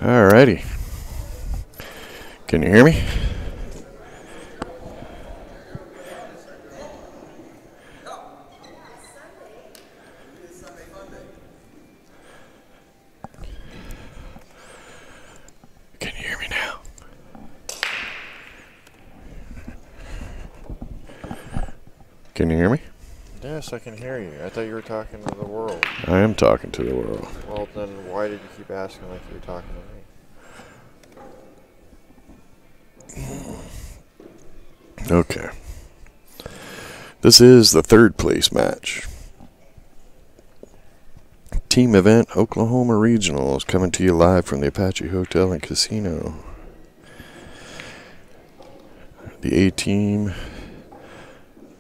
Alrighty. Can you hear me? Can you hear me now? Can you hear me? Yes, I can hear you. I thought you were talking to the world. I am talking to the world. Well, then why did you keep asking like you were talking to me? Okay. This is the third place match. Team event Oklahoma Regionals coming to you live from the Apache Hotel and Casino. The A team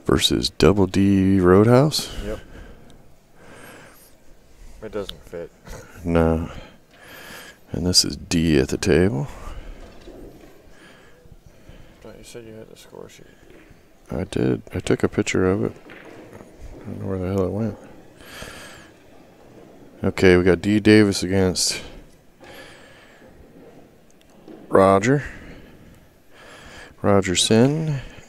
versus Double D Roadhouse. Yep. It doesn't fit. No. And this is D at the table. I thought you said you had the score sheet. I did. I took a picture of it. I don't know where the hell it went. Okay, we got D Davis against Rogerson,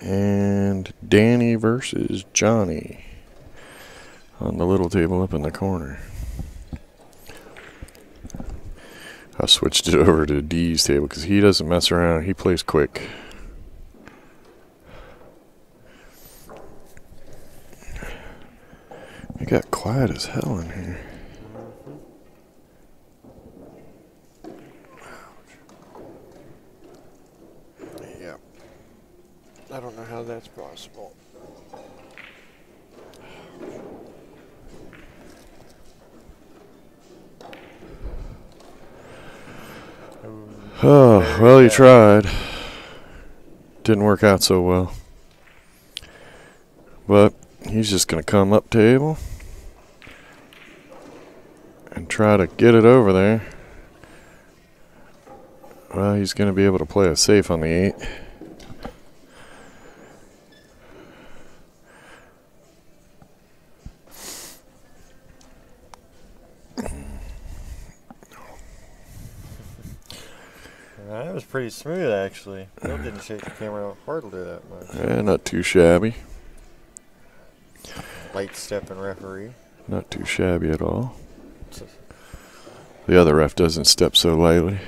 and Danny versus Johnny on the little table up in the corner. I switched it over to D's table because he doesn't mess around. He plays quick. It got quiet as hell in here. Yeah. I don't know how that's possible. Oh, well, he tried. Didn't work out so well. But he's just going to come up table and try to get it over there. Well, he's going to be able to play it safe on the 8. That was pretty smooth, actually. Bill didn't shake the camera hardly that much. Yeah, not too shabby. Light step and referee. Not too shabby at all. The other ref doesn't step so lightly.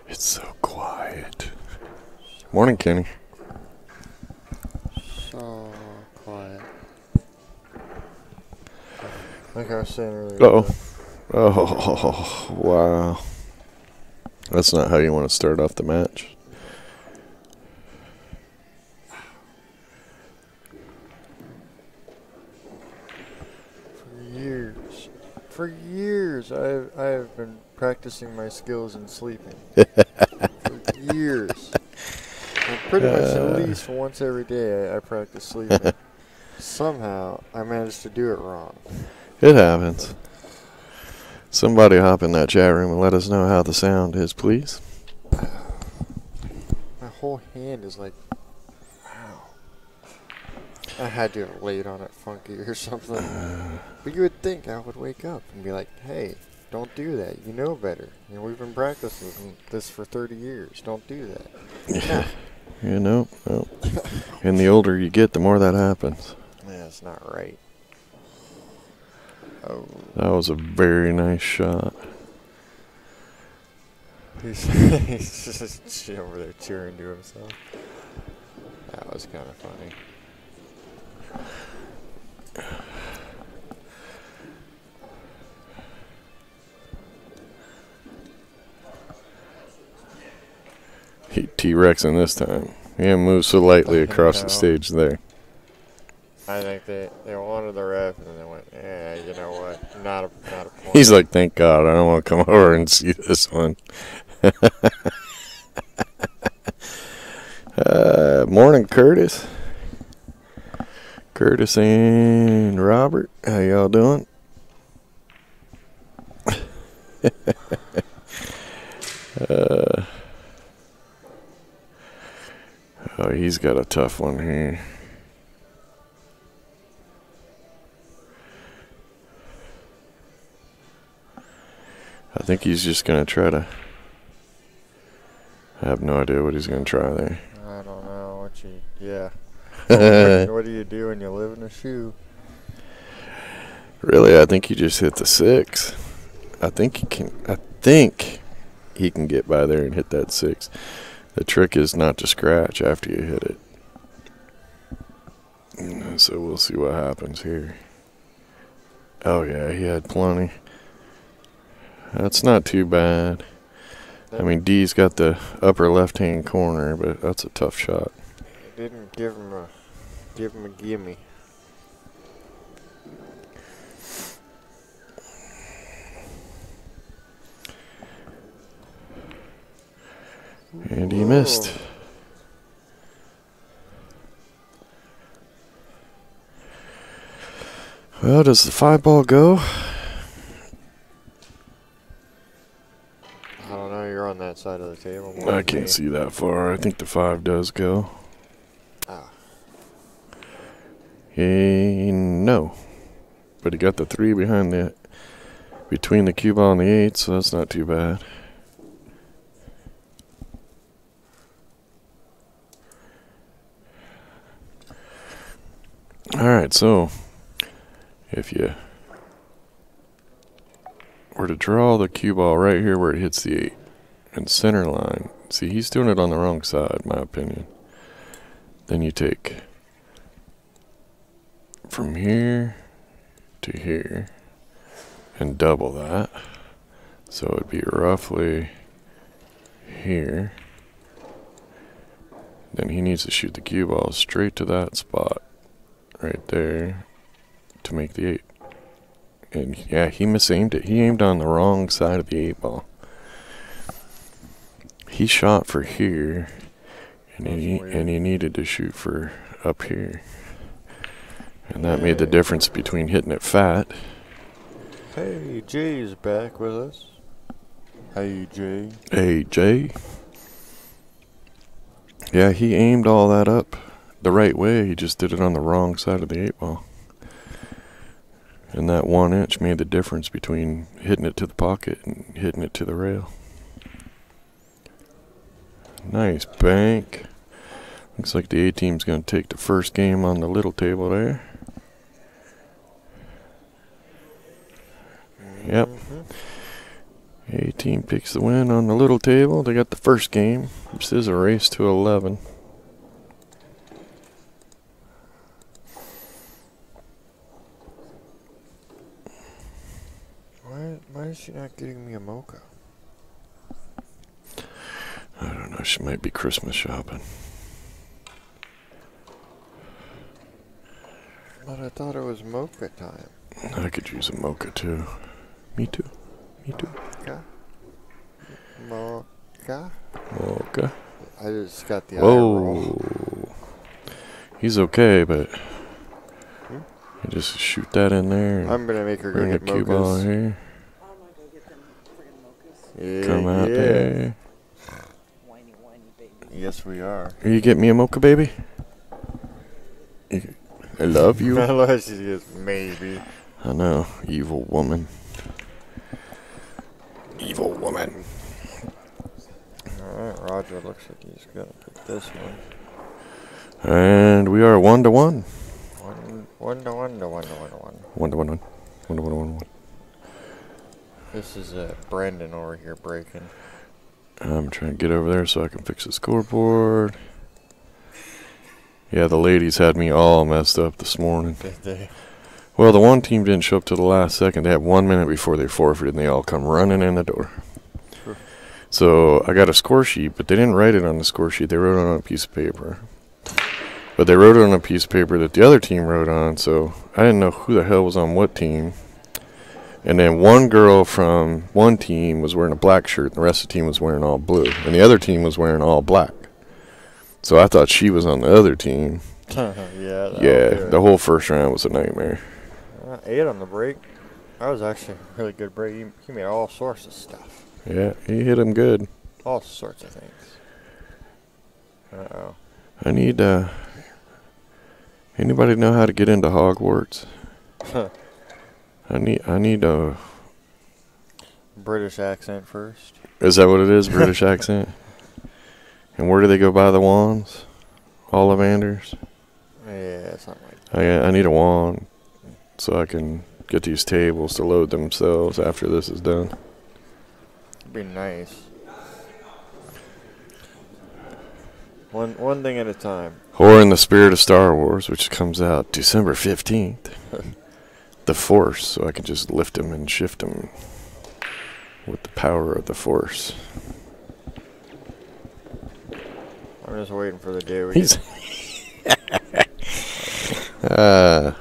It's so quiet. Morning, Kenny. So quiet. Like I was saying earlier. Uh-oh. Oh, wow. That's not how you want to start off the match. For years, I've been practicing my skills in sleeping. For years. And pretty much at least once every day I practice sleeping. Somehow, I managed to do it wrong. It happens. Somebody hop in that chat room and let us know how the sound is, please. My whole hand is like, wow. I had to have laid on it funky or something. But you would think I would wake up and be like, hey, don't do that. You know better. You know, we've been practicing this for 30 years. Don't do that. Yeah. You know, no. And the older you get, the more that happens. Yeah, it's not right. Oh. That was a very nice shot. He's just over there cheering to himself. That was kind of funny. He T-Rexing this time. He moves so lightly across the stage there. I think they wanted the ref, and then they went, yeah, know what? Not a point. He's like, thank God, I don't want to come over and see this one. Morning, Curtis. Curtis and Robert, how y'all doing? Oh, he's got a tough one here. I think he's just going to try to... I have no idea what he's going to try there. I don't know what you... Yeah. What do you do when you live in a shoe? Really, I think he just hit the 6. I think he can get by there and hit that 6. The trick is not to scratch after you hit it. So we'll see what happens here. Oh yeah, he had plenty. That's not too bad. I mean, D's got the upper left-hand corner, but that's a tough shot. It didn't give him a gimme. And he missed. Well, does the 5 ball go? I don't know, you're on that side of the table. I can't see that far. I think the 5 does go. Ah. No. But he got the 3 between the cue ball and the 8, so that's not too bad. Alright, so if you were to draw the cue ball right here where it hits the 8 and center line, see, he's doing it on the wrong side, in my opinion. Then you take from here to here and double that. So it'd be roughly here. Then he needs to shoot the cue ball straight to that spot right there to make the 8. And yeah, he misaimed it. He aimed on the wrong side of the 8 ball. He shot for here, and he needed to shoot for up here. And that made the difference between hitting it fat. Hey, Jay's back with us. Hey, Jay. Hey, Jay. Yeah, he aimed all that up the right way. He just did it on the wrong side of the 8 ball. And that 1 inch made the difference between hitting it to the pocket and hitting it to the rail. Nice bank. Looks like the A team's going to take the first game on the little table there. Yep. A team picks the win on the little table. They got the first game. This is a race to 11. Why is she not getting me a mocha? I don't know. She might be Christmas shopping. But I thought it was mocha time. I could use a mocha too. Me too. Me too. Mocha? Mocha. I just got the eye roll. Whoa. He's okay, but you just shoot that in there. And I'm going to make her go bring a get cue ball mochas. here. I'm gonna go get them friggin' mochas. Yeah, Come out there. Whiny, whiny baby. Yes, we are. Will you get me a mocha, baby? I love you. I love she just maybe. I know, evil woman. Evil woman. Alright, Roger looks like he's going to pick this one. And we are 1-1. 1-1. 1-1. This is Brandon over here breaking. I'm trying to get over there so I can fix the scoreboard. Yeah, the ladies had me all messed up this morning. Did they? Well, the one team didn't show up till the last second. They had 1 minute before they forfeited, and they all come running in the door. Sure. So I got a score sheet, but they didn't write it on the score sheet. They wrote it on a piece of paper. But they wrote it on a piece of paper that the other team wrote on, so I didn't know who the hell was on what team. And then one girl from one team was wearing a black shirt, and the rest of the team was wearing all blue. And the other team was wearing all black. So I thought she was on the other team. Yeah, The whole first round was a nightmare. 8 on the break. That was actually a really good break. He made all sorts of stuff. Yeah, he hit him good. All sorts of things. Uh-oh. I need, anybody know how to get into Hogwarts? I need a... British accent first. Is that what it is, British accent? And where do they go buy the wands? Ollivanders? Yeah, something like that. I need a wand so I can get these tables to load themselves after this is done. It'd be nice. One thing at a time. Or in the spirit of Star Wars, which comes out December 15th. The Force, so I can just lift him and shift him with the power of the Force. I'm just waiting for the day we He's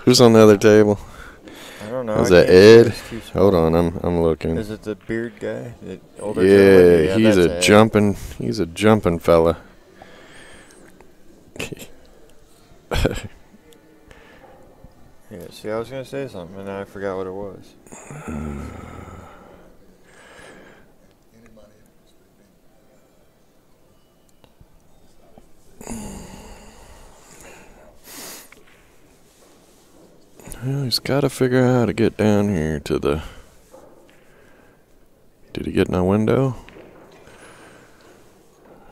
who's on the other table? I don't know. Is I that can't see, Ed? it's too small. Hold on, I'm looking. Is it the beard guy? The older gentleman? Yeah, That's he's a jumping fella. Yeah, see, I was going to say something, and I forgot what it was. Well, he's got to figure out how to get down here to the... Did he get in a window?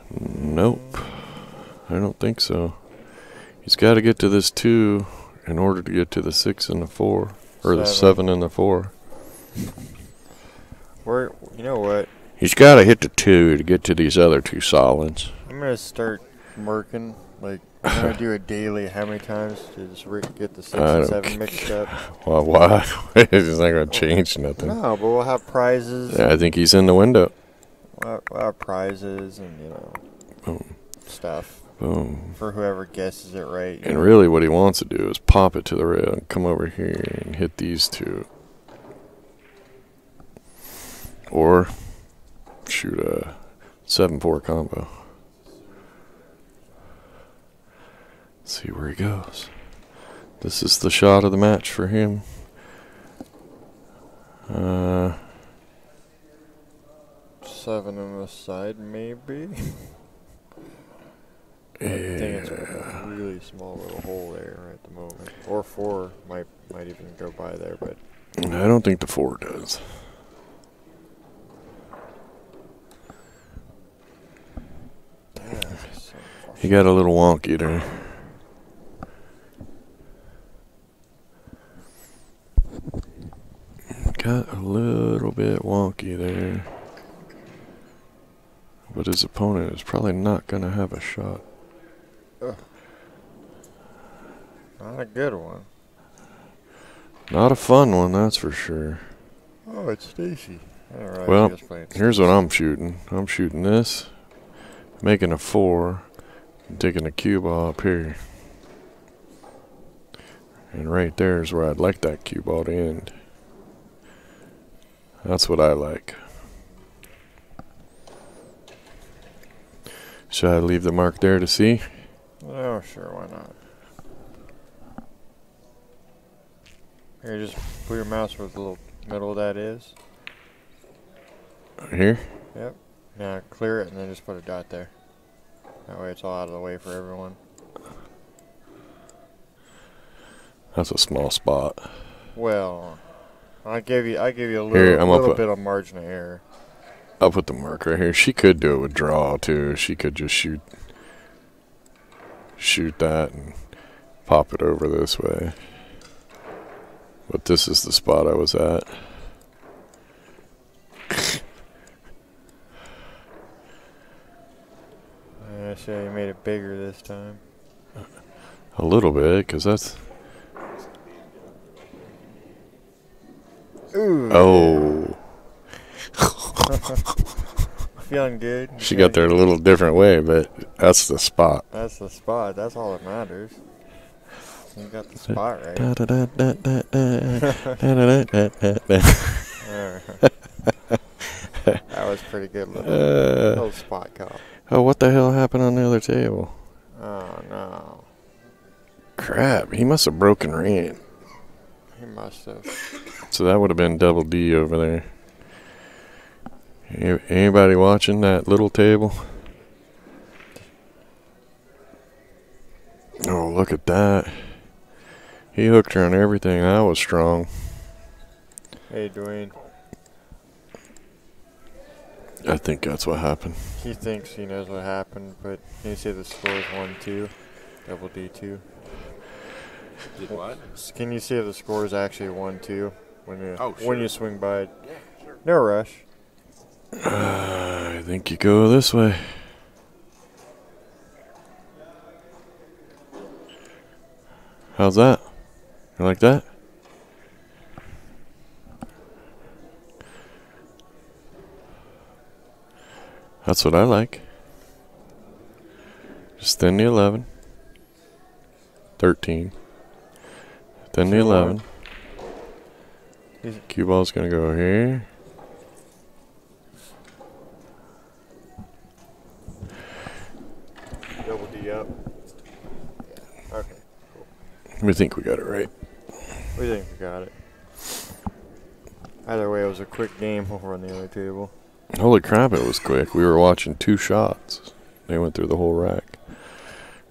Nope. I don't think so. He's got to get to this 2 in order to get to the 6 and the 4. Or the 7 and the 4. You know what? He's got to hit the 2 to get to these other 2 solids. I'm going to start working. Like, I'm going to do it daily. How many times to just get the 6 and 7 mixed up? Well, why? It's not going to change nothing. No, but we'll have prizes. Yeah, I think he's in the window. We'll have prizes and, Boom. stuff. Boom. For whoever guesses it right. And really what he wants to do is pop it to the rail and come over here and hit these 2. Or shoot a 7-4 combo. See where he goes. This is the shot of the match for him. 7 on the side, maybe. I think it's a really small little hole there at the moment. Or 4 might even go by there, but I don't think the 4 does. He got a little wonky there. Got a little bit wonky there. But his opponent is probably not going to have a shot. not a good one. Not a fun one, that's for sure. Oh, it's Stacy. Well, here's what I'm shooting. I'm shooting this, making a 4, and taking a cue ball up here. And right there is where I'd like that cue ball to end. That's what I like. Should I leave the mark there to see? Oh, sure, why not? Here, just put your mouse where the little middle of that is. Here? Yep. Now clear it and then just put a dot there. That way it's all out of the way for everyone. That's a small spot. Well, I gave you a little, Here, little bit of margin of error. I'll put the mark right here. She could do it with draw too. She could just shoot that and pop it over this way. But this is the spot I was at. I see you made it bigger this time. A little bit, because that's... Ooh. Oh. Feeling good? She got there a little different way, but that's the spot. That's the spot. That's all that matters. You got the spot right. That was pretty good little spot call. Oh, what the hell happened on the other table? Oh, no. Crap, he must have broken ran. He must have. So that would have been double D over there. Anybody watching that little table? Oh, look at that. He hooked her on everything. That was strong. Hey, Dwayne. I think that's what happened. He thinks he knows what happened, but can you say the score is 1-2? Double D2. Did what? Can you say the score is actually 1-2 when you sure. when you swing by it? Yeah, sure. No rush. I think you go this way. How's that? You like that? That's what I like. Just thin the 11. 13. Thin the 11. Cue ball's going to go here. Double D up. Yeah. Okay. We think we got it right. We think we got it. Either way, it was a quick game over on the other table. Holy crap, it was quick. We were watching 2 shots. They went through the whole rack.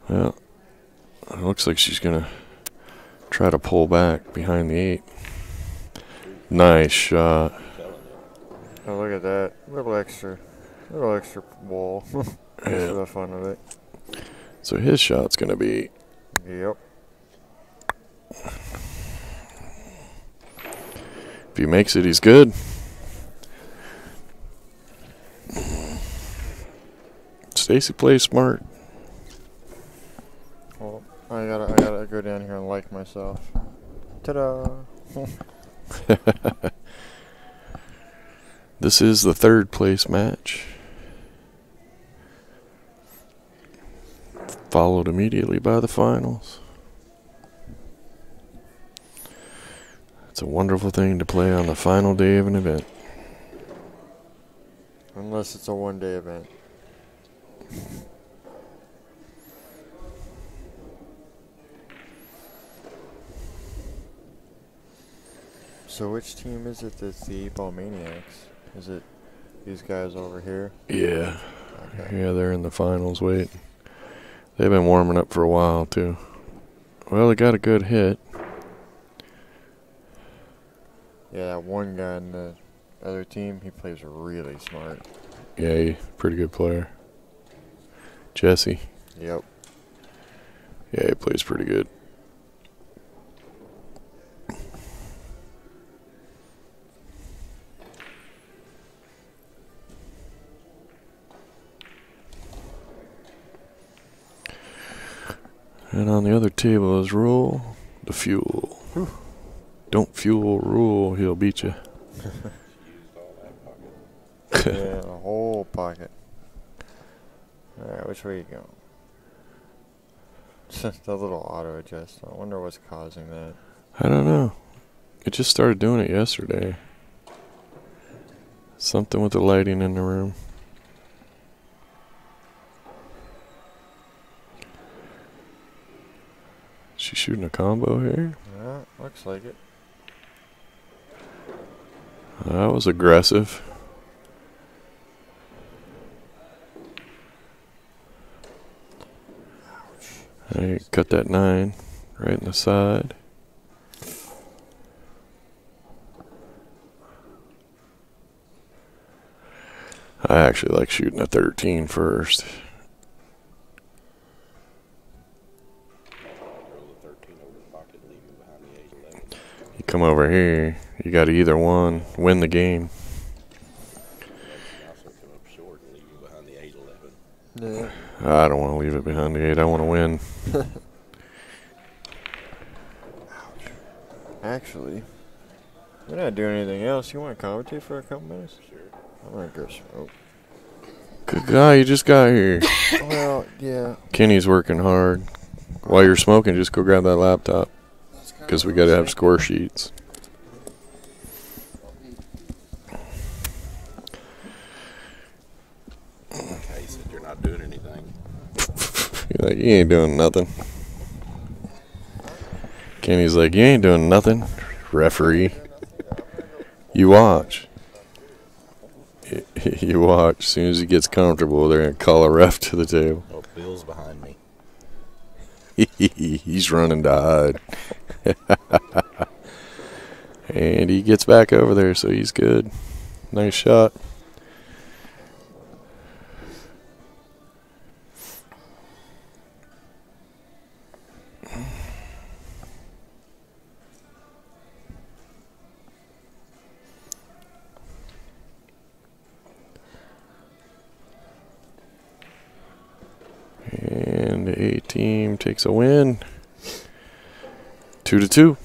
Well, it looks like she's going to try to pull back behind the 8. Nice shot. Oh, look at that. Little extra ball. Just for the fun of it. So his shot's going to be... Yep. If he makes it, he's good. Stacy plays smart. Well, I gotta go down here and like myself. Ta-da! This is the 3rd place match. Followed immediately by the finals. It's a wonderful thing to play on the final day of an event. Unless it's a one-day event. So which team is it that's the 8-ball Maniacs? Is it these guys over here? Yeah. Okay. Yeah, they're in the finals waiting. They've been warming up for a while, too. Well, they got a good hit. Yeah, that one guy in the other team, he plays really smart. Yeah, he's a pretty good player. Jesse. Yep. Yeah, he plays pretty good. And on the other table is Rule, the fuel. Whew. Don't fuel Rule, he'll beat you. Yeah, a whole pocket. Alright, which way you going? The little auto adjust. I wonder what's causing that. I don't know. It just started doing it yesterday. Something with the lighting in the room. She shooting a combo here? Yeah, looks like it. That was aggressive. I cut that 9 right in the side. I actually like shooting a 13 first. You come over here, you got to either one win the game. Yeah. I don't want to leave it behind the 8. I want to win. Actually, we're not doing anything else. You want to commentate for a couple minutes? Sure. I'm going to go smoke. Good guy, you just got here. Well, yeah. Kenny's working hard. While you're smoking, just go grab that laptop. Because we got to have score sheets. Like, you ain't doing nothing. Kenny's like, you ain't doing nothing, referee. You watch. You watch. As soon as he gets comfortable, they're going to call a ref to the table. Oh, Bill's behind me. He's running to hide. And he gets back over there, so he's good. Nice shot. And the A team takes a win. 2-2.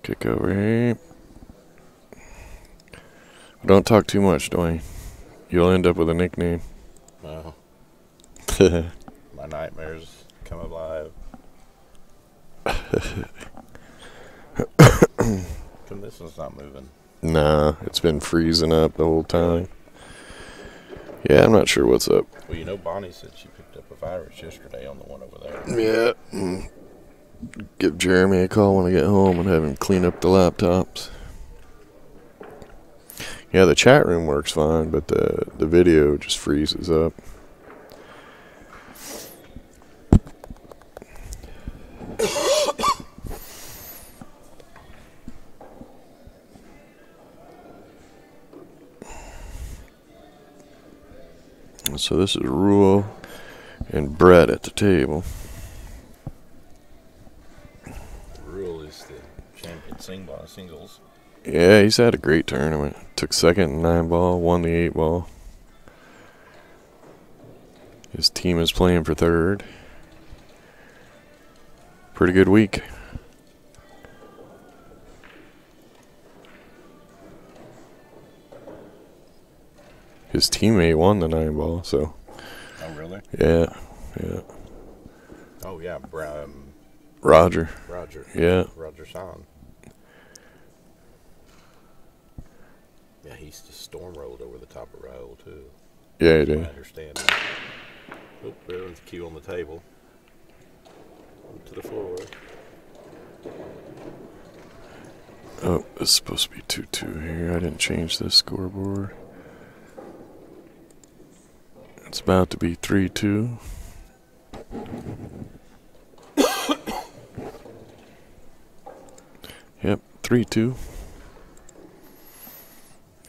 Kick over here. Don't talk too much, Dwayne. You'll end up with a nickname. No. My nightmares come alive. This one's not moving. Nah, it's been freezing up the whole time. Yeah, I'm not sure what's up. Well, you know, Bonnie said she picked up a virus yesterday on the one over there. Yeah. Give Jeremy a call when I get home and have him clean up the laptops. Yeah, the chat room works fine, but the video just freezes up. So this is Rule and Brett at the table. Rule is the champion singles. Yeah, he's had a great tournament. Took second in 9-ball, won the 8-ball. His team is playing for third. Pretty good week. His teammate won the 9-ball, so. Oh, really? Yeah. Oh, yeah, Roger. Yeah. Roger San. Yeah, he's just storm rolled over the top of Raul, too. Yeah, he did. I understand. Oh, there's the cue on the table. To the floor. Oh, it's supposed to be 2-2 here. I didn't change this scoreboard. It's about to be 3-2. Yep, 3-2.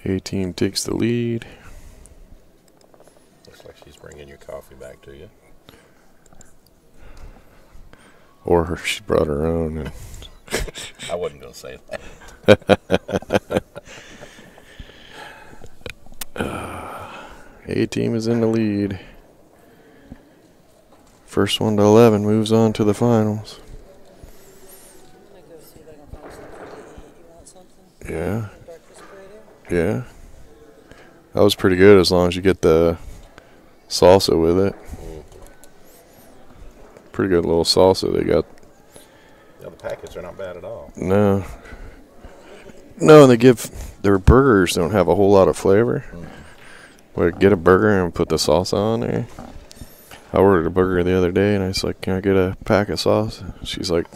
A team takes the lead. Looks like she's bringing your coffee back to you. Or she brought her own. And I wasn't going to say that. A team is in the lead. First one to 11 moves on to the finals. I'm gonna go see if I can find something to eat. You want something? Yeah, Breakfast burrito? yeah. That was pretty good as long as you get the salsa with it. Pretty good little salsa they got. Yeah, the packets are not bad at all. No, they give their burgers don't have a whole lot of flavor. But get a burger and put the salsa on there. I ordered a burger the other day and I was like, "Can I get a pack of sauce?" She's like,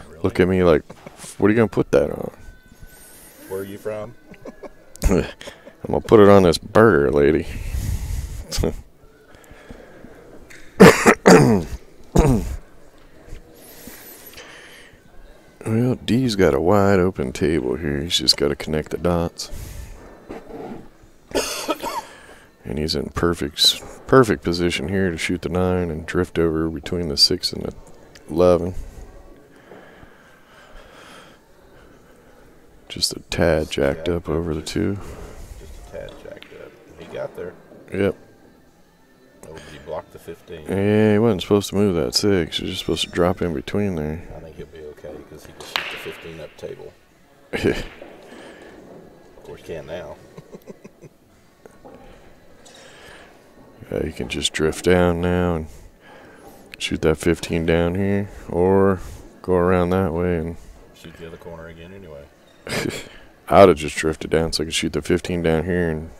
Really? "Look at me like, what are you gonna put that on?" Where are you from? I'm gonna put it on this burger, lady. Well, D's got a wide open table here. He's just got to connect the dots. And he's in perfect position here to shoot the 9 and drift over between the 6 and the 11. Just a tad jacked up over the 2. Just a tad jacked up. He got there. Yep. Oh, did he block the 15? Yeah, he wasn't supposed to move that 6. He was just supposed to drop in between there. I think he'll be okay because he can shoot the 15 up table. Of course, can't now. You can just drift down now and shoot that 15 down here, or go around that way and Shoot the other corner again anyway. I'd have just drifted down so I could shoot the 15 down here and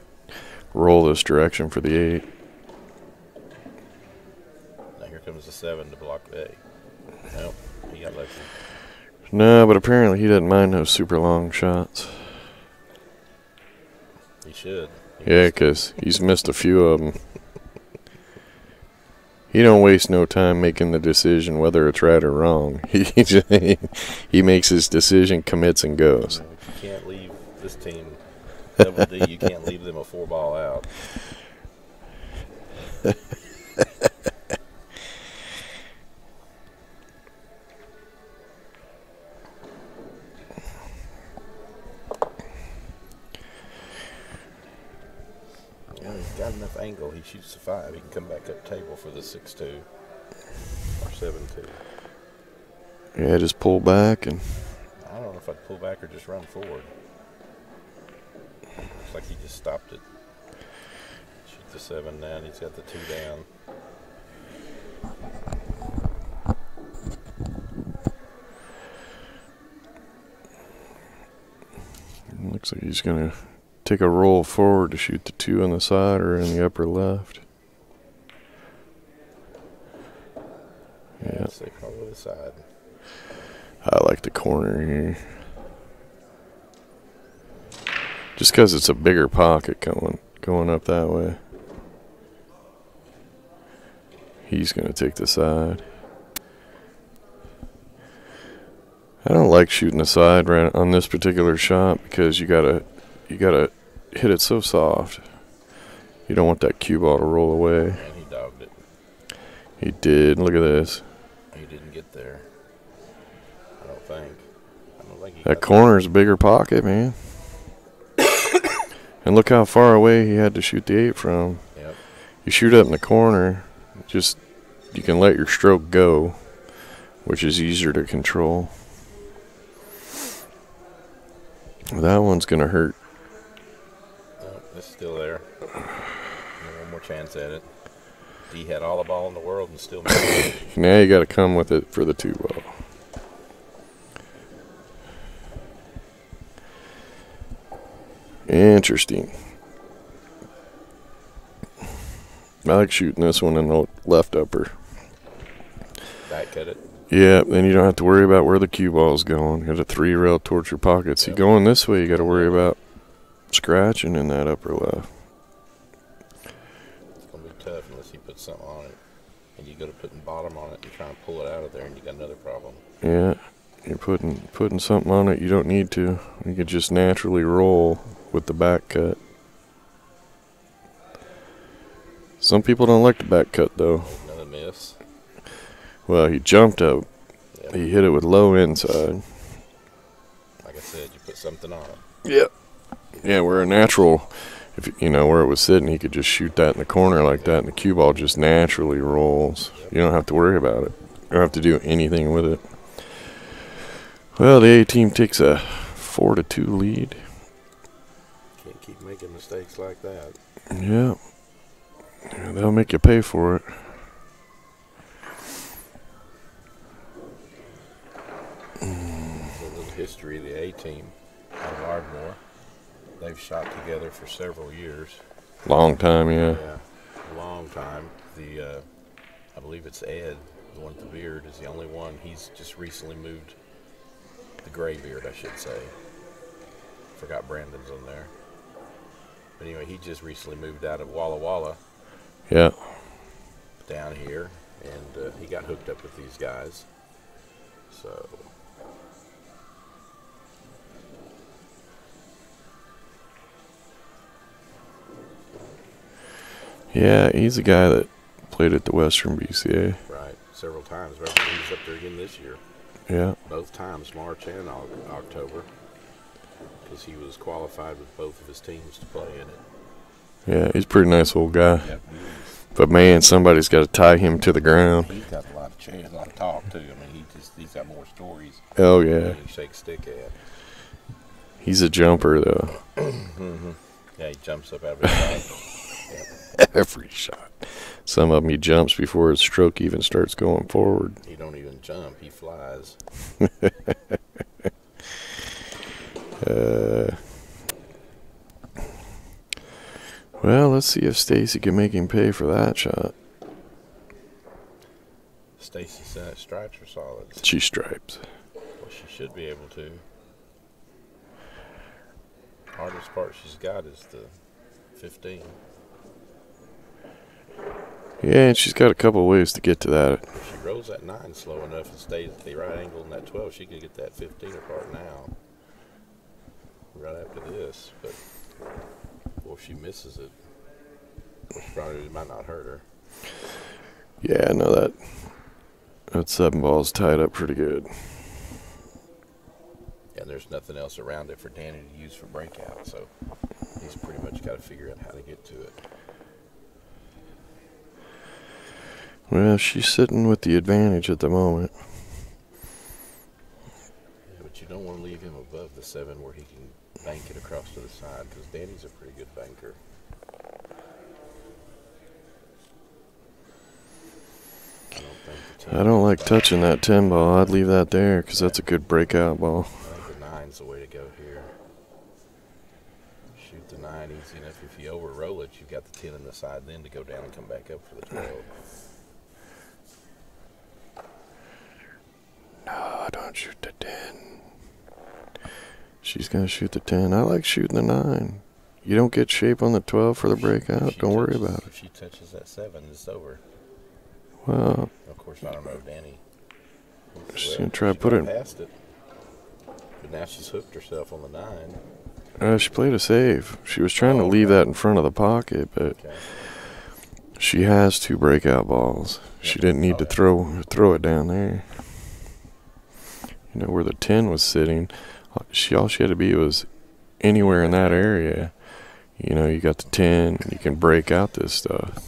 roll this direction for the 8. Now here comes the 7 to block the 8. Nope, he got lucky. No, but apparently he doesn't mind those super long shots. He should. Yeah, because he's missed a few of them. He don't waste no time making the decision whether it's right or wrong. He makes his decision, commits, and goes. You can't leave this team, Double D, you can't leave them a 4-ball out. He's got enough angle. He shoots the 5. He can come back up table for the 6-2 or 7-2. Yeah, just pull back and. I don't know if I'd pull back or just run forward. Looks like he just stopped it. Shoot the 7 down. He's got the 2 down. Looks like he's gonna take a roll forward to shoot the 2 on the side or in the upper left. Yeah. I'd say probably the side. I like the corner here. Just because it's a bigger pocket going up that way. He's going to take the side. I don't like shooting the side right on this particular shot because you gotta hit it so soft. You don't want that cue ball to roll away. And he dogged it. He did. Look at this. He didn't get there. I don't think he That got corner's a bigger pocket, man. And look how far away he had to shoot the 8 from. Yep. You shoot up in the corner, just you can let your stroke go, which is easier to control. That one's gonna hurt. Nope, it's still there. One more chance at it. D had all the ball in the world and still missed it. Now you got to come with it for the 2 ball. Interesting. I like shooting this one in the left upper. Back cut it. Yeah, then you don't have to worry about where the cue ball's going. You got a 3 rail towards your pocket. See, going this way, you got to worry about scratching in that upper left. It's going to be tough unless you put something on it. And you go to putting bottom on it and try and pull it out of there, and you got another problem. Yeah, you're putting something on it you don't need to. You can just naturally roll with the back cut. Some people don't like the back cut, though. Another miss. Well, he jumped up. Yep. He hit it with low inside. Like I said, you put something on it. Yep. Yeah, where a natural, if you know where it was sitting, he could just shoot that in the corner like that, and the cue ball just naturally rolls. Yep. You don't have to worry about it. You don't have to do anything with it. Well, the A team takes a 4-2 lead. Can't keep making mistakes like that. Yeah. Yeah, they'll make you pay for it. A little history of the A team out of Ardmore. They've shot together for several years. Long time, yeah. Yeah, a long time. I believe it's Ed, the one with the beard, is the only one. He's just recently moved. The gray beard, I should say. Forgot Brandon's on there. But anyway, he just recently moved out of Walla Walla Yeah. down here, and he got hooked up with these guys. So Yeah, he's a guy that played at the Western BCA. right, several times. Right, he's up there again this year. Yeah. Both times, March and October, because he was qualified with both of his teams to play in it. Yeah, he's a pretty nice old guy. Yep. But man, somebody's got to tie him to the ground. He's got a lot of chance, a lot of talk too. I mean, he's got more stories Oh than yeah. he shake stick at. He's a jumper though. Mm-hmm. Yeah, he jumps up out of his shot. Every shot. Some of them he jumps before his stroke even starts going forward. He don't even jump; he flies. Well, let's see if Stacy can make him pay for that shot. Stacy said stripes or solids. She stripes. Well, she should be able to. Hardest part she's got is the 15. Yeah, and she's got a couple ways to get to that. If she rolls that 9 slow enough and stays at the right angle in that 12, she could get that 15 apart now. Right after this, but well, if she misses it, which probably might not hurt her. Yeah, I know that 7 ball's tied up pretty good. And there's nothing else around it for Danny to use for breakout, so he's pretty much got to figure out how to get to it. Well, she's sitting with the advantage at the moment. Yeah, but you don't want to leave him above the 7 where he can bank it across to the side, because Danny's a pretty good banker. I don't like touching that 10 ball. I'd leave that there because that's a good breakout ball. I think the 9's the way to go here. Shoot the 9 easy enough. If you over roll it, you've got the 10 on the side then to go down and come back up for the 12. No, don't shoot the 10. She's going to shoot the 10. I like shooting the 9. You don't get shape on the 12 for the breakout. Don't worry about it. If she touches that 7, it's over. Well, Of course, I don't know, Danny. she's going to try to put it. Past it. But now she's hooked herself on the 9. She played a save. She was trying to leave that in front of the pocket, but she has 2 breakout balls. She didn't need to throw it down there. You know where the 10 was sitting. All she had to be was anywhere in that area. You know, you got the 10, you can break out this stuff.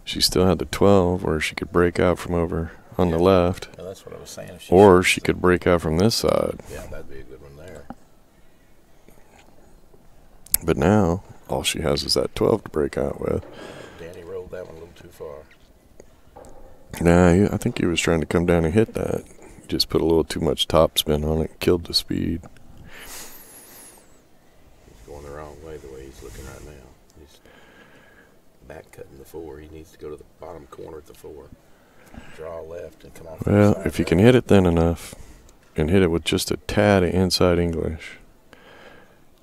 She still had the 12 where she could break out from over on the left. Yeah, that's what I was saying. Or she could break out from this side. Yeah, that'd be a good one there. But now, all she has is that 12 to break out with. Danny rolled that one a little too far. Nah, I think he was trying to come down and hit that. He just put a little too much top spin on it, killed the speed. He's going the wrong way the way he's looking right now. He's back cutting the 4. He needs to go to the bottom corner at the 4. Draw left and come off. Well, if you can hit it thin enough and hit it with just a tad of inside English,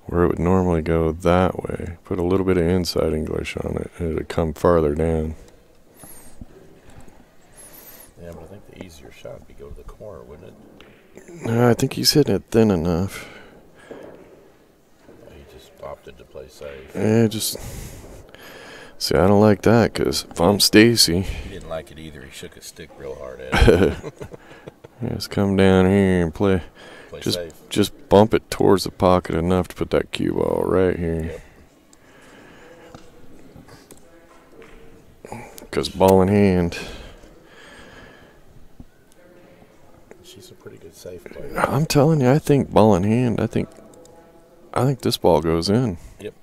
where it would normally go that way, put a little bit of inside English on it, and it would come farther down. Yeah, but I think the easier shot would be go to the corner, wouldn't it? No, I think he's hitting it thin enough. He just opted to play safe. Yeah, just... See, I don't like that, because if I'm Stacy... He didn't like it either. He shook his stick real hard at it. Just come down here and play safe. Just bump it towards the pocket enough to put that cue ball right here. Because ball in hand... She's a pretty good safe player. I'm telling you, I think ball in hand, I think this ball goes in. Yep.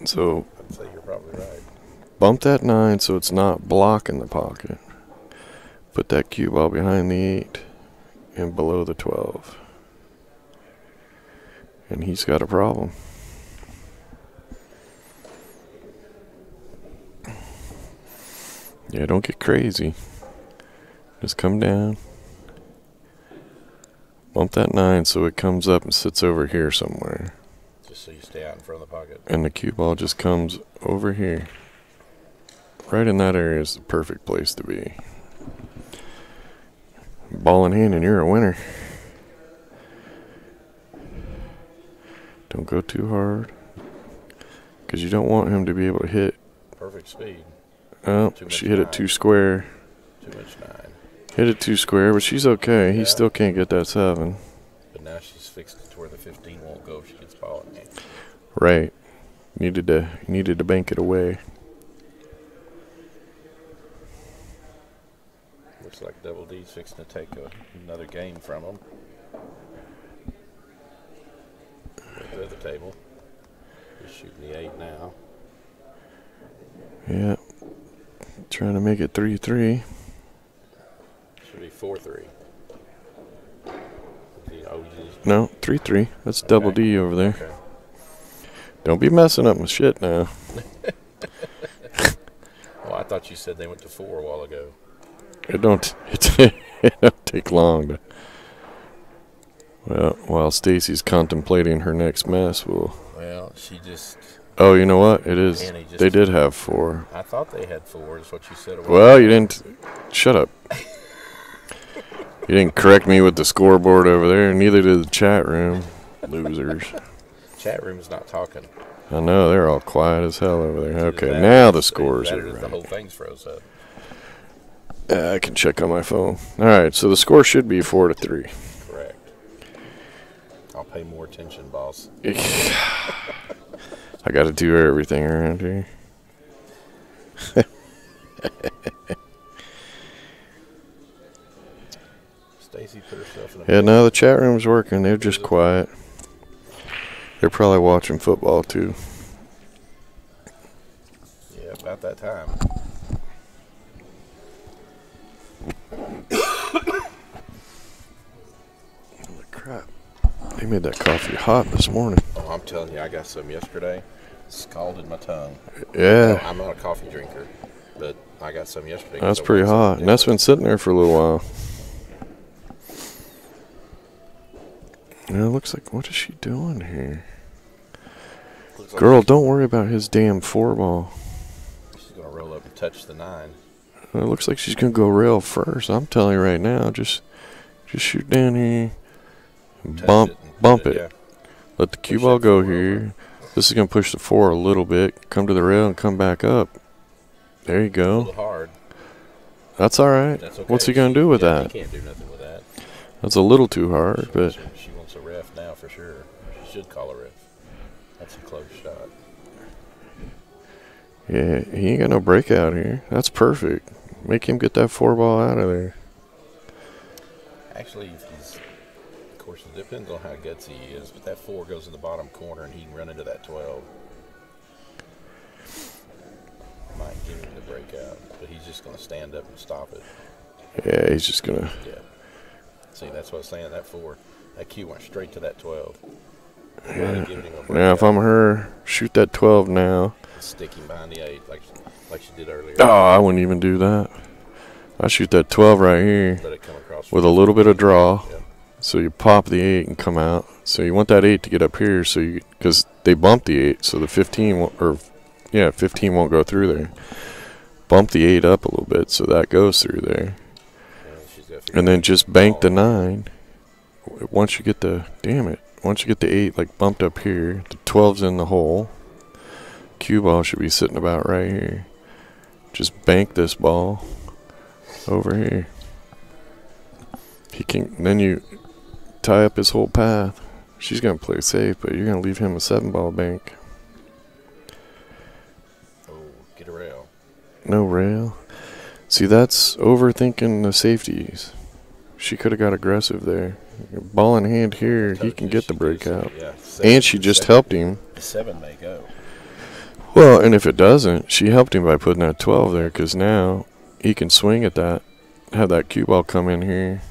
So I'd say you're probably right. bump that 9 so it's not blocking the pocket. Put that cue ball behind the 8 and below the 12. And he's got a problem. Yeah, don't get crazy. Just come down. Bump that 9 so it comes up and sits over here somewhere. Just so you stay out in front of the pocket. And the cue ball just comes over here. Right in that area is the perfect place to be. Ball in hand and you're a winner. Don't go too hard. Because you don't want him to be able to hit. Perfect speed. Oh, she hit it too square. Too much 9. Hit it too square, but she's okay. He still can't get that 7. But now she's fixed it to where the 15 won't go if she gets ball in hand. Right. Needed to bank it away. Looks like Double D's fixing to take another game from him. At the other table. He's shooting the 8 now. Yeah. Trying to make it 3-3. Should be 4-3. No, 3-3. That's Double D over there. Okay. Don't be messing up my shit now. Well, I thought you said they went to 4 a while ago. It don't take long to. Well, while Stacy's contemplating her next mess, we'll. Well, she just. Oh, you know what? It is. Annie just- They did have 4. I thought they had 4. Is what you said. Well, you didn't. Shut up. You didn't correct me with the scoreboard over there. Neither did the chat room. Losers. Chat room's not talking. I know they're all quiet as hell over there. Either Okay, that now or- the scores either are that or The right. whole thing's froze up. I can check on my phone. All right, so the score should be 4-3. Correct. I'll pay more attention, boss. I got to do everything around here. Stacy put herself in a. Yeah, no, the chat room's working. They're just quiet. They're probably watching football too. Yeah, about that time. Holy crap! They made that coffee hot this morning. Oh, I'm telling you, I got some yesterday. Scalded my tongue. Yeah, I'm not a coffee drinker, but I got some yesterday. that's 'cause I pretty wanted hot, something and that's been different. sitting there for a little while. Yeah, it looks like, what is she doing here? Looks like Girl, don't worry about his damn 4-ball. she's gonna roll up and touch the 9. It looks like she's gonna go rail first. I'm telling you right now, just shoot down here, and Touch bump it and bump put it. Yeah. Let the cue Push ball that go 4 here. over. This is gonna push the 4 a little bit. Come to the rail and come back up. There you A go. little hard. That's all right. That's okay. What's he gonna do with Yeah, that? He can't do nothing with that. That's a little too hard, but She wants a ref now for sure. She should call a ref. That's a close shot. yeah, he ain't got no breakout here. That's perfect. Make him get that 4-ball out of there. Actually, if he's, of course, it depends on how gutsy he is, but that 4 goes in the bottom corner and he can run into that 12. Might give him the breakout, but he's just going to stand up and stop it. Yeah, he's just gonna. Yeah. See, that's what I was saying. That 4, that cue went straight to that 12. Really giving him a breakout. Now, if I'm her, shoot that 12 now. Stick him behind the 8 like she did earlier. Oh, I wouldn't even do that. I shoot that 12 right here Let it come across with a little bit of draw. Yeah. So you pop the 8 and come out. So you want that 8 to get up here, so you, because they bump the 8, so the 15 won't, 15 won't go through there. Bump the 8 up a little bit, so that goes through there, She's gotta figure and then out just bank the 9. Once you get the, once you get the 8 like bumped up here, the 12's in the hole. Cue ball should be sitting about right here. Just bank this ball over here. He can, then you tie up his whole path. She's gonna play safe, but you're gonna leave him a 7-ball bank. Oh, get a rail. No rail. See, that's overthinking the safeties. She could have got aggressive there. Ball in hand here, he can get the breakout. Yeah, And she just helped him. The 7 may go. Well, and if it doesn't, she helped him by putting that 12 there, because now he can swing at that, have that cue ball come in here,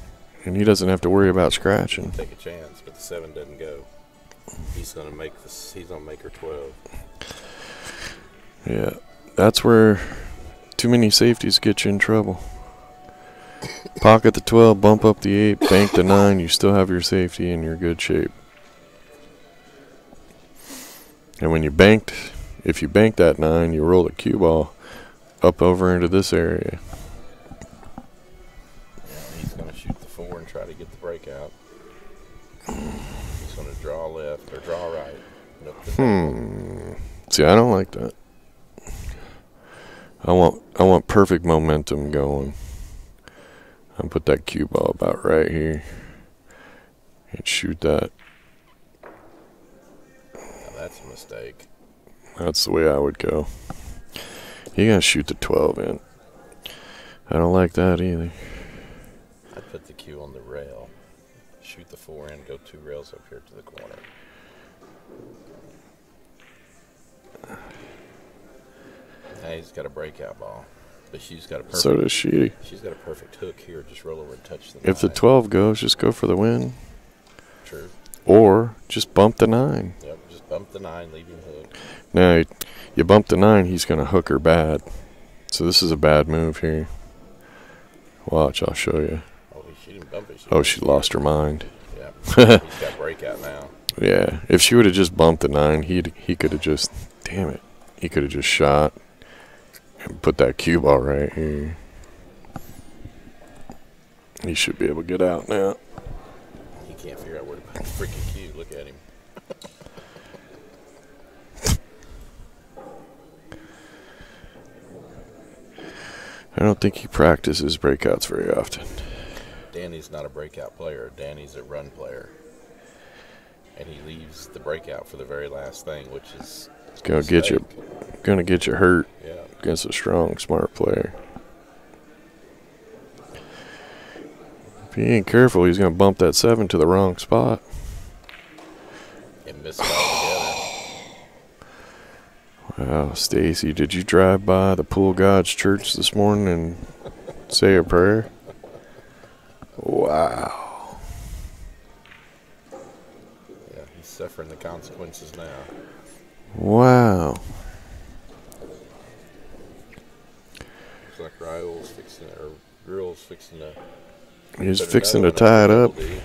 and he doesn't have to worry about scratching. Take a chance, but the 7 doesn't go. He's gonna make this. He's gonna make her 12. Yeah, that's where too many safeties get you in trouble. Pocket the 12, bump up the 8, bank the 9, you still have your safety and you're good shape. And when you banked, if you bank that 9, you roll the cue ball up over into this area. Yeah, he's gonna shoot the 4 and try to get the breakout. He's gonna draw left or draw right. Nope. See, I don't like that. I want perfect momentum going. And put that cue ball about right here. And shoot that. Now that's a mistake. That's the way I would go. You gotta shoot the 12 in. I don't like that either. I'd put the cue on the rail. Shoot the 4 in, go 2 rails up here to the corner. Now he's got a breakout ball. But she's got a perfect So does she. She's got a perfect hook here. Just roll over and touch the 9. If the 12 goes, just go for the win. True. Or just bump the 9. Yep. Just Bump the 9, leave him hook. Now, you bump the 9, he's going to hook her bad. So this is a bad move here. Watch, I'll show you. Oh, she didn't bump it. Oh, she lost her mind. Yeah. He's got breakout now. Yeah, if she would have just bumped the 9, he could have just, damn it, he could have just shot and put that cue ball right here. He should be able to get out now. He can't figure out where to put the freaking cue. Look at him. I don't think he practices breakouts very often. Danny's not a breakout player. Danny's a run player. And he leaves the breakout for the very last thing, which is Gonna get you hurt Yeah. against a strong, smart player. If he ain't careful, he's gonna bump that 7 to the wrong spot. And miss it altogether. Wow, Stacy, did you drive by the Pool God's Church this morning and say a prayer? Wow. Yeah, he's suffering the consequences now. Wow. Looks like Ryle's fixing it, or Grill's fixing to. He's put fixing another to one tie it the up. double D.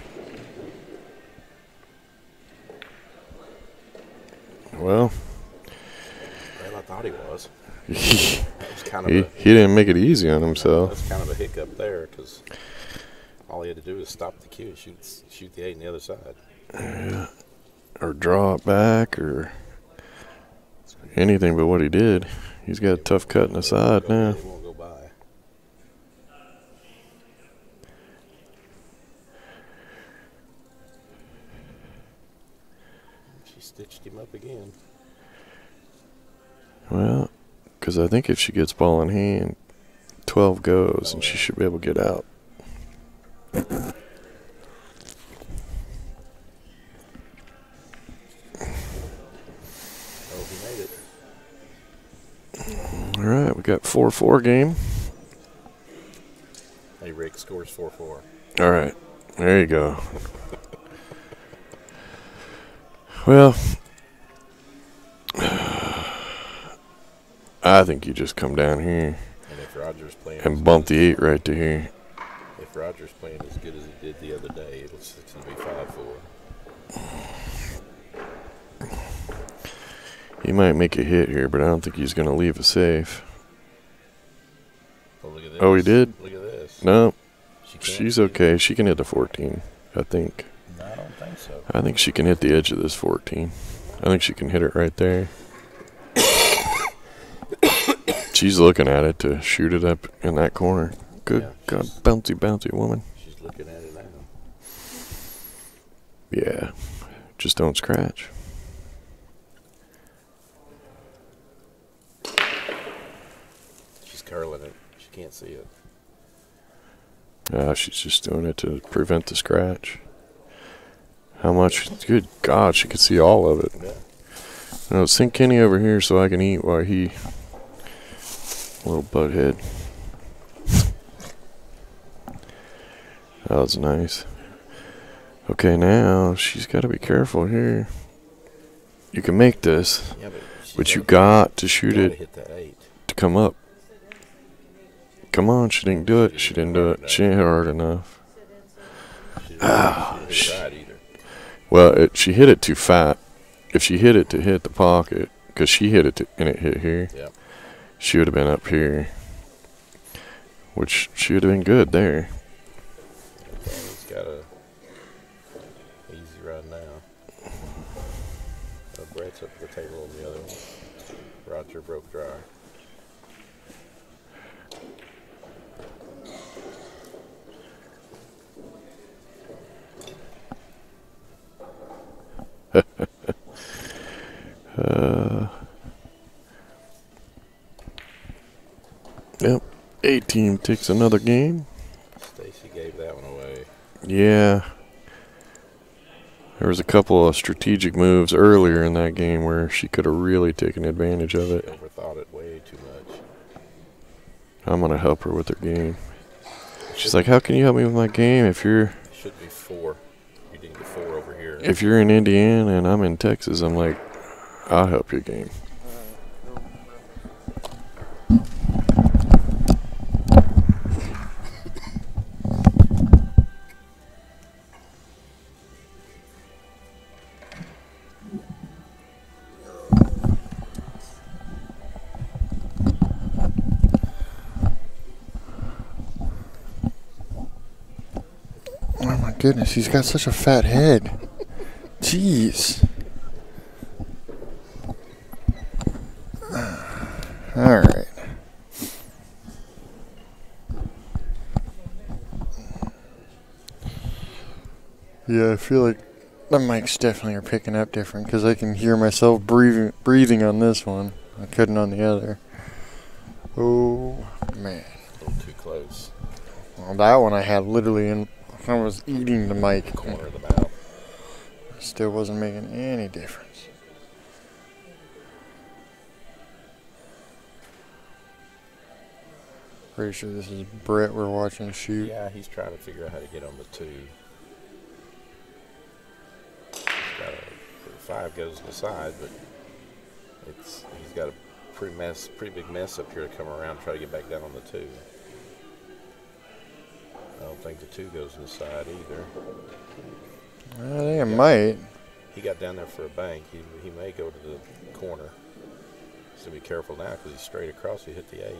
Well, Well, I thought he was. he, That was kind of he didn't make it easy on himself. That's kind of a hiccup there, because all he had to do was stop the cue, shoot the 8 on the other side. Yeah. Or draw it back or anything but what he did. He's got a tough cut in the side now. It won't go by. She stitched him up again. Well, because I think if she gets ball in hand, 12 goes and she should be able to get out. Oh, he made it. All right, we got 4-4 game. Hey, Rick scores 4-4. All right, there you go. Well, I think you just come down here And if Roger's playing and bump the 8 right to here. If Roger's playing as good as he did the other day, it's going to be 5-4. He might make a hit here, but I don't think he's going to leave a safe. Oh, look at this. Oh, he did? Look at this. No, She can't she's do- okay. She can hit the 14, I think. No, I don't think so. I think she can hit the edge of this 14. I think she can hit it right there. She's looking at it to shoot it up in that corner. Good Yeah, God, she's- bouncy, bouncy woman. She's looking at it now. Yeah, just don't scratch. She's curling it. She can't see it. She's just doing it to prevent the scratch. How much? Good God, she could see all of it. Yeah. No, send Kenny over here so I can eat while he... Little butthead. That was nice. Okay, now she's got to be careful here. You can make this, Yeah, but you got to shoot gotta it hit that 8. to come up. Come on, she didn't do it. She didn't do it. She didn't hit hard enough. She didn't hit it right either. Well, she hit it too fat. If she hit it to hit the pocket, because she hit it and it hit here, Yeah. she would have been up here, which she would have been good there. He's got a easy run now. Brett's up the table on the other one. Roger broke dry. Yep. A-team takes another game. Stacy gave that one away. Yeah. There was a couple of strategic moves earlier in that game where she could have really taken advantage of She it. overthought it way too much. I'm going to help her with her game. She's like, how can you help me with my game if you're... It should be 4. You didn't get 4 over here. If you're in Indiana and I'm in Texas? I'm like, I'll help you game. Oh my goodness, he's got such a fat head. Jeez. Alright. Yeah, I feel like the mics definitely are picking up different because I can hear myself breathing on this one. I couldn't on the other. Oh, man. A little too close. Well, that one I had literally in. I was eating the mic. Corner of the mouth. Still wasn't making any difference. Pretty sure this is Brett we're watching shoot. Yeah, he's trying to figure out how to get on the 2. The 5 goes to the side, but he's got a pretty big mess up here to come around and try to get back down on the 2. I don't think the 2 goes to the side either. I think it might. He got down there for a bank. He may go to the corner. So be careful now because he's straight across. He hit the 8.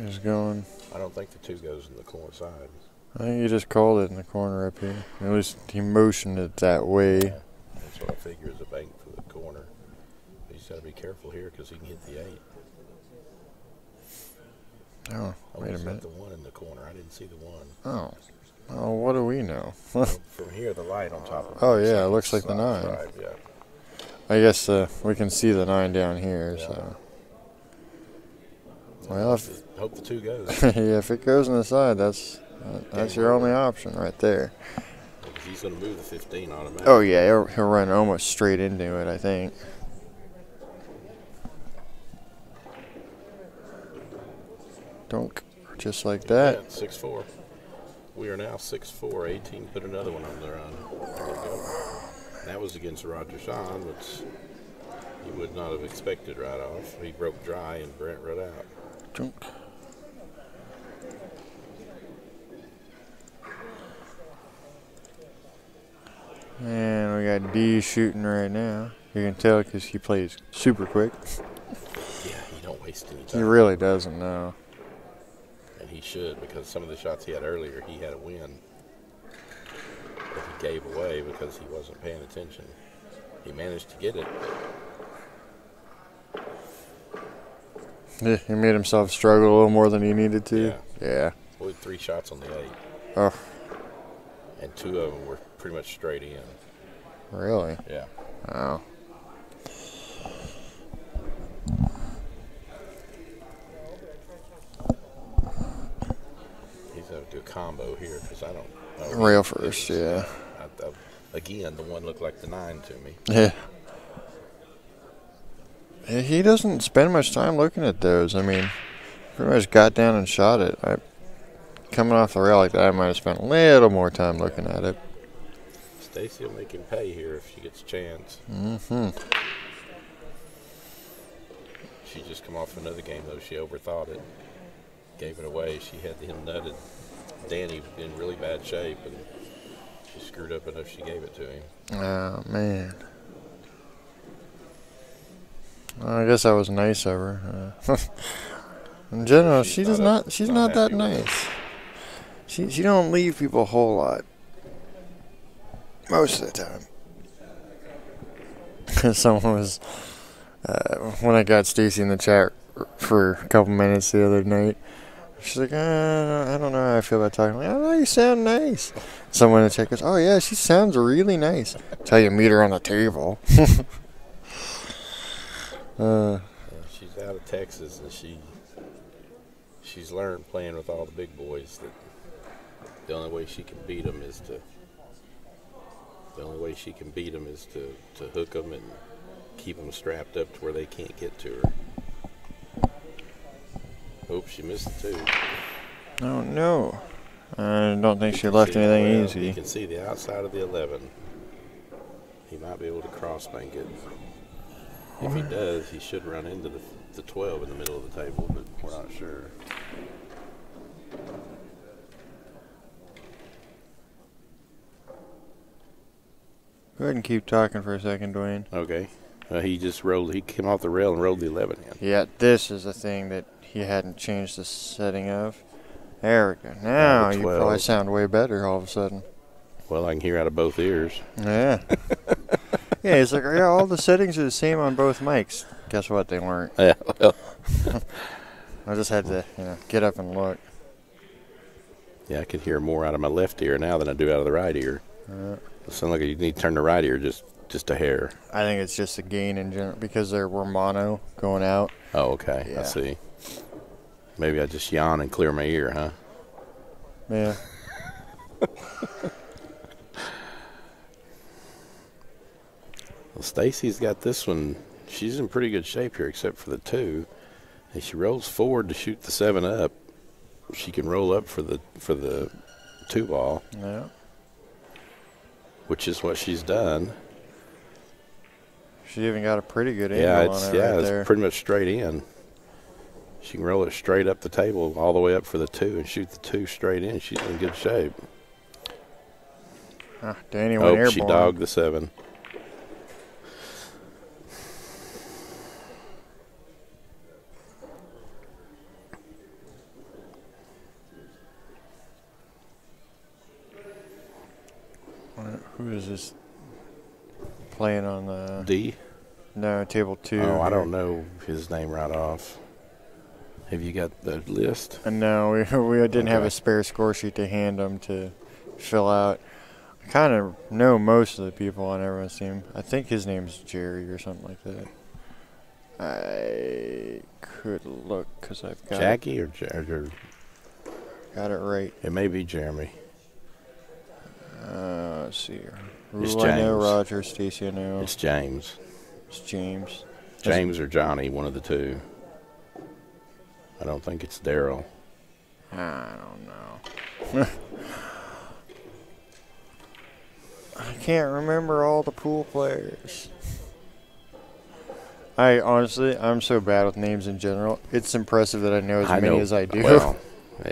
He's going. I don't think the 2 goes in the corner side. I think he just called it in the corner up here. At least he motioned it that way. Yeah, that's what I figure is a bank for the corner. But he's got to be careful here because he can hit the 8. Oh, wait a minute. The 1 in the corner. I didn't see the 1. Oh. Oh, what do we know? From here, the light on top of it. Oh, yeah, it looks like the 9. Right, yeah. I guess we can see the 9 down here, Yeah. so. Well, hope the 2 goes. yeah, if it goes on the side, that's your only option right there. Because he's going to move the 15 automatically. Oh, yeah, he'll run almost straight into it, I think. Donk. Just like that. Yeah, 6-4. We are now 6-4. 18 put another one on the run. There we go. That was against Roger Sean, which you would not have expected right off. He broke dry and Brent rode out. Donk. And we got D shooting right now. You can tell because he plays super quick. Yeah, he don't waste any He time. really doesn't know. And he should, because some of the shots he had earlier, he had a win. But he gave away because he wasn't paying attention. He managed to get it. Yeah, he made himself struggle a little more than he needed to. Yeah. Boy, 3 shots on the 8. Oh, And 2 of them were pretty much straight in. really? Yeah. Wow. He's going to do a combo here because I don't know. Rail first, yeah. Again, the 1 looked like the 9 to me. Yeah. He doesn't spend much time looking at those. I mean, pretty much got down and shot it. Coming off the rail like that, I might have spent a little more time looking at it. Stacy will make him pay here if she gets a chance. Mm-hmm. She just come off another game, though. She overthought it. Gave it away. She had him nutted. Danny in really bad shape, and she screwed up enough she gave it to him. Oh, man. Well, I guess that was nice of her. In general, she's not that nice. She don't leave people a whole lot. Most of the time. Someone was, when I got Stacy in the chat for a couple minutes the other night, she's like, I don't know how I feel about talking. I'm like, I don't know, you sound nice. Someone in the chat goes, oh yeah, she sounds really nice. Tell you meet her on the table. Yeah, she's out of Texas, and she's learned playing with all the big boys that the only way she can beat them is to hook them and keep them strapped up to where they can't get to her. Oops, she missed it too. Oh no, I don't think she left anything You easy. can see the outside of the 11. He might be able to cross bank it. If he does, he should run into the 12 in the middle of the table, but we're not sure. Go ahead and keep talking for a second, Dwayne. Okay. He just rolled. He came off the rail and rolled the 11 in. Yeah, this is the thing that he hadn't changed the setting of. There we go. Now the you 12. probably sound way better all of a sudden. Well, I can hear out of both ears. Yeah. Yeah, he's like, yeah, all the settings are the same on both mics. Guess what? They weren't. Yeah. Well, I just had to, get up and look. yeah, I can hear more out of my left ear now than I do out of the right ear. It sounds like you need to turn the right ear just a hair. I think it's just a gain in general because there were mono going out. Oh, okay. Yeah. I see. Maybe I just yawn and clear my ear, huh? Yeah. Well, Stacy's got this one. She's in pretty good shape here, except for the 2. And she rolls forward to shoot the 7 up. She can roll up for the 2 ball, Yeah. which is what she's done. She even got a pretty good Yeah, angle it's on it right it's there. pretty much straight in. She can roll it straight up the table, all the way up for the 2, and shoot the 2 straight in. She's in good shape. Danny went airborne. She dogged the 7. Who is this playing on the... D? No, table 2. Oh, I here. don't know his name right off. Have you got the list? No, we didn't have Okay. a spare score sheet to hand them to fill out. I kind of know most of the people on everyone's team. I think his name's Jerry or something like that. I could look because I've got Jackie or got it right. it may be Jeremy. Let's see here. It's Rule I know, James. Roger, Stacy I know. It's James. It's James. James or Johnny, one of the 2. I don't think it's Daryl. I don't know. I can't remember all the pool players. I'm so bad with names in general. It's impressive that I know as many as I do. Well,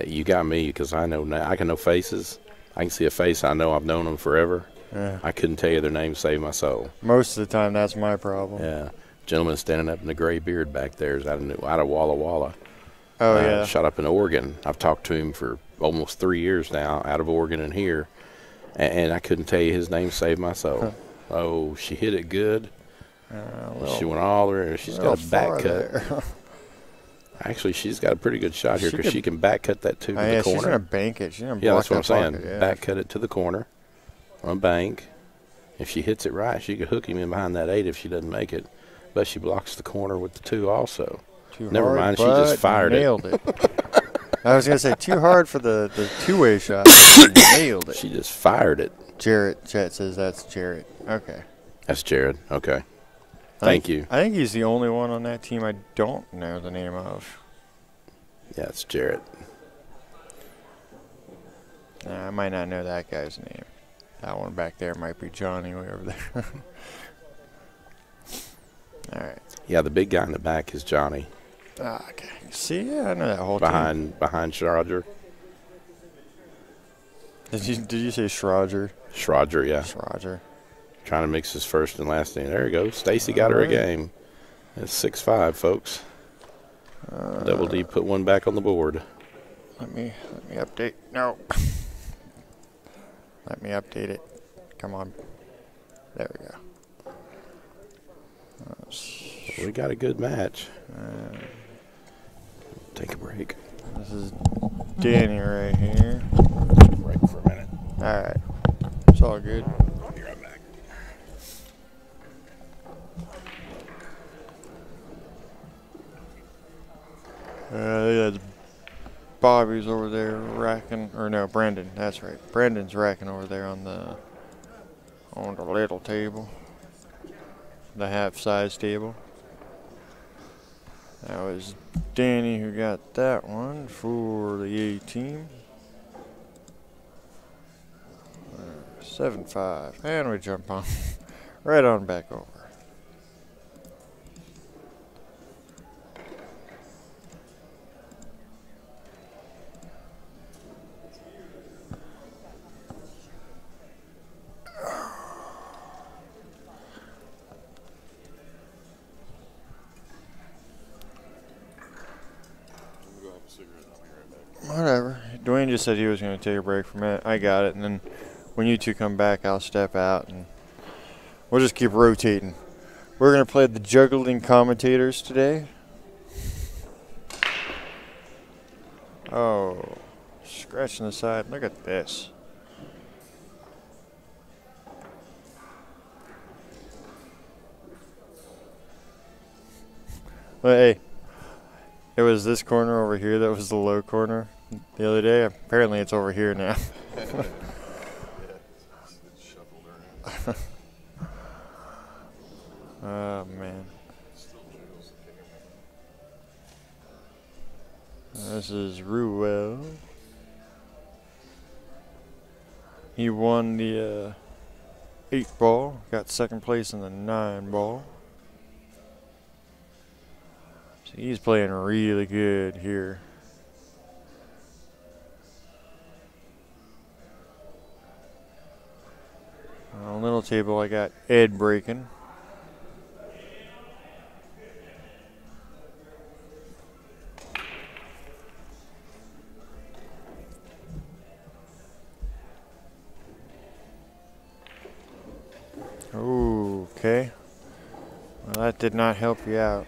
you got me because I know now. I can know faces. I can see a face. I know I've known them forever. Yeah. I couldn't tell you their name, save my soul. Most of the time, that's my problem. Yeah. Gentleman standing up in the gray beard back there is out of Walla Walla. Oh, yeah. Shot up in Oregon. I've talked to him for almost 3 years now, out of Oregon and here. And I couldn't tell you his name, save my soul. Oh, she hit it good. She went all the way. She's got a back cut. Actually, she's got a pretty good shot here because she can back cut that 2 to the Yeah, corner. she's going to bank it. She's going to Yeah, block that's what I'm saying. pocket, yeah. Back cut it to the corner on a bank. If she hits it right, she could hook him in behind that 8 if she doesn't make it. But she blocks the corner with the 2 also. Never hard, mind, she just fired nailed it. I was going to say, too hard for the two-way shot. Nailed it. She just fired it. Jarrett, Chet says that's Jarrett. Okay. That's Jared. Okay. Thank you. I think he's the only one on that team I don't know the name of. Yeah, it's Jarrett. I might not know that guy's name. That one back there might be Johnny way over there. All right. Yeah, the big guy in the back is Johnny. Okay. See, yeah, I know that whole team. Behind Schroeder. Did you say Schroeder? Schroeder, yeah. Schroeder. Trying to mix his first and last name. There you go. Stacy got her a game. That's 6-5, folks. Double D put one back on the board. Let me update. No. Let me update it. Come on. There we go. We got a good match. Take a break. This is Danny right here. Break for a minute. All right. It's all good. I'll be right back. Yeah, Bobby's over there racking, or no, Brendan. That's right. Brendan's racking over there on the little table, the half-size table. That was Danny who got that one for the A team. 7-5, and we jump on Right on back over. Whatever. Dwayne just said he was going to take a break from it. I got it, and then when you two come back, I'll step out, and we'll just keep rotating. We're going to play the juggling commentators today. Oh, scratching the side. Look at this. But hey, it was this corner over here that was the low corner the other day. Apparently it's over here now. Oh, man. This is Ruel. He won the 8 ball, got second place in the 9 ball. So he's playing really good here. On a little table, I got Ed breaking. Ooh, okay. Well, that did not help you out.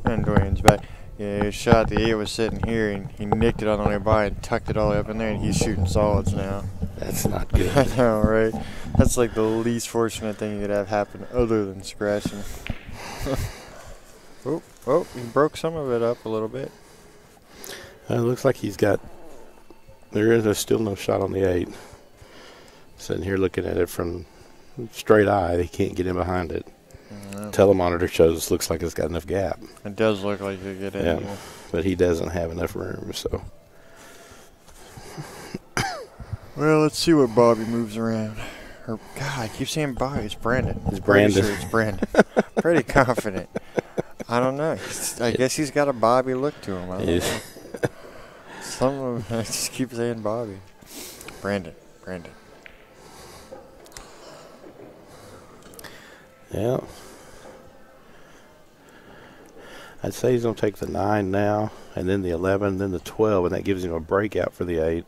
And Dwayne's back. Yeah, his shot, the 8 was sitting here, and he nicked it on the way by and tucked it all the way up in there, and he's shooting solids now. That's not good. I know, right? That's like the least fortunate thing you could have happen other than scratching. Oh, he broke some of it up a little bit. It looks like he's got. There's still no shot on the 8. Sitting here looking at it from straight eye, he can't get in behind it. Telemonitor shows looks like it's got enough gap. It does look like you get in. Yeah, but he doesn't have enough room. So. Well, let's see what Bobby moves around. Or God, I keep saying Bobby. It's Brandon. It's Brandon. Pretty sure it's Brandon. Pretty confident. I don't know. I guess he's got a Bobby look to him. I don't know. Some of them, I just keep saying Bobby. Brandon. Yeah. I'd say he's going to take the 9 now, and then the 11, then the 12, and that gives him a breakout for the 8.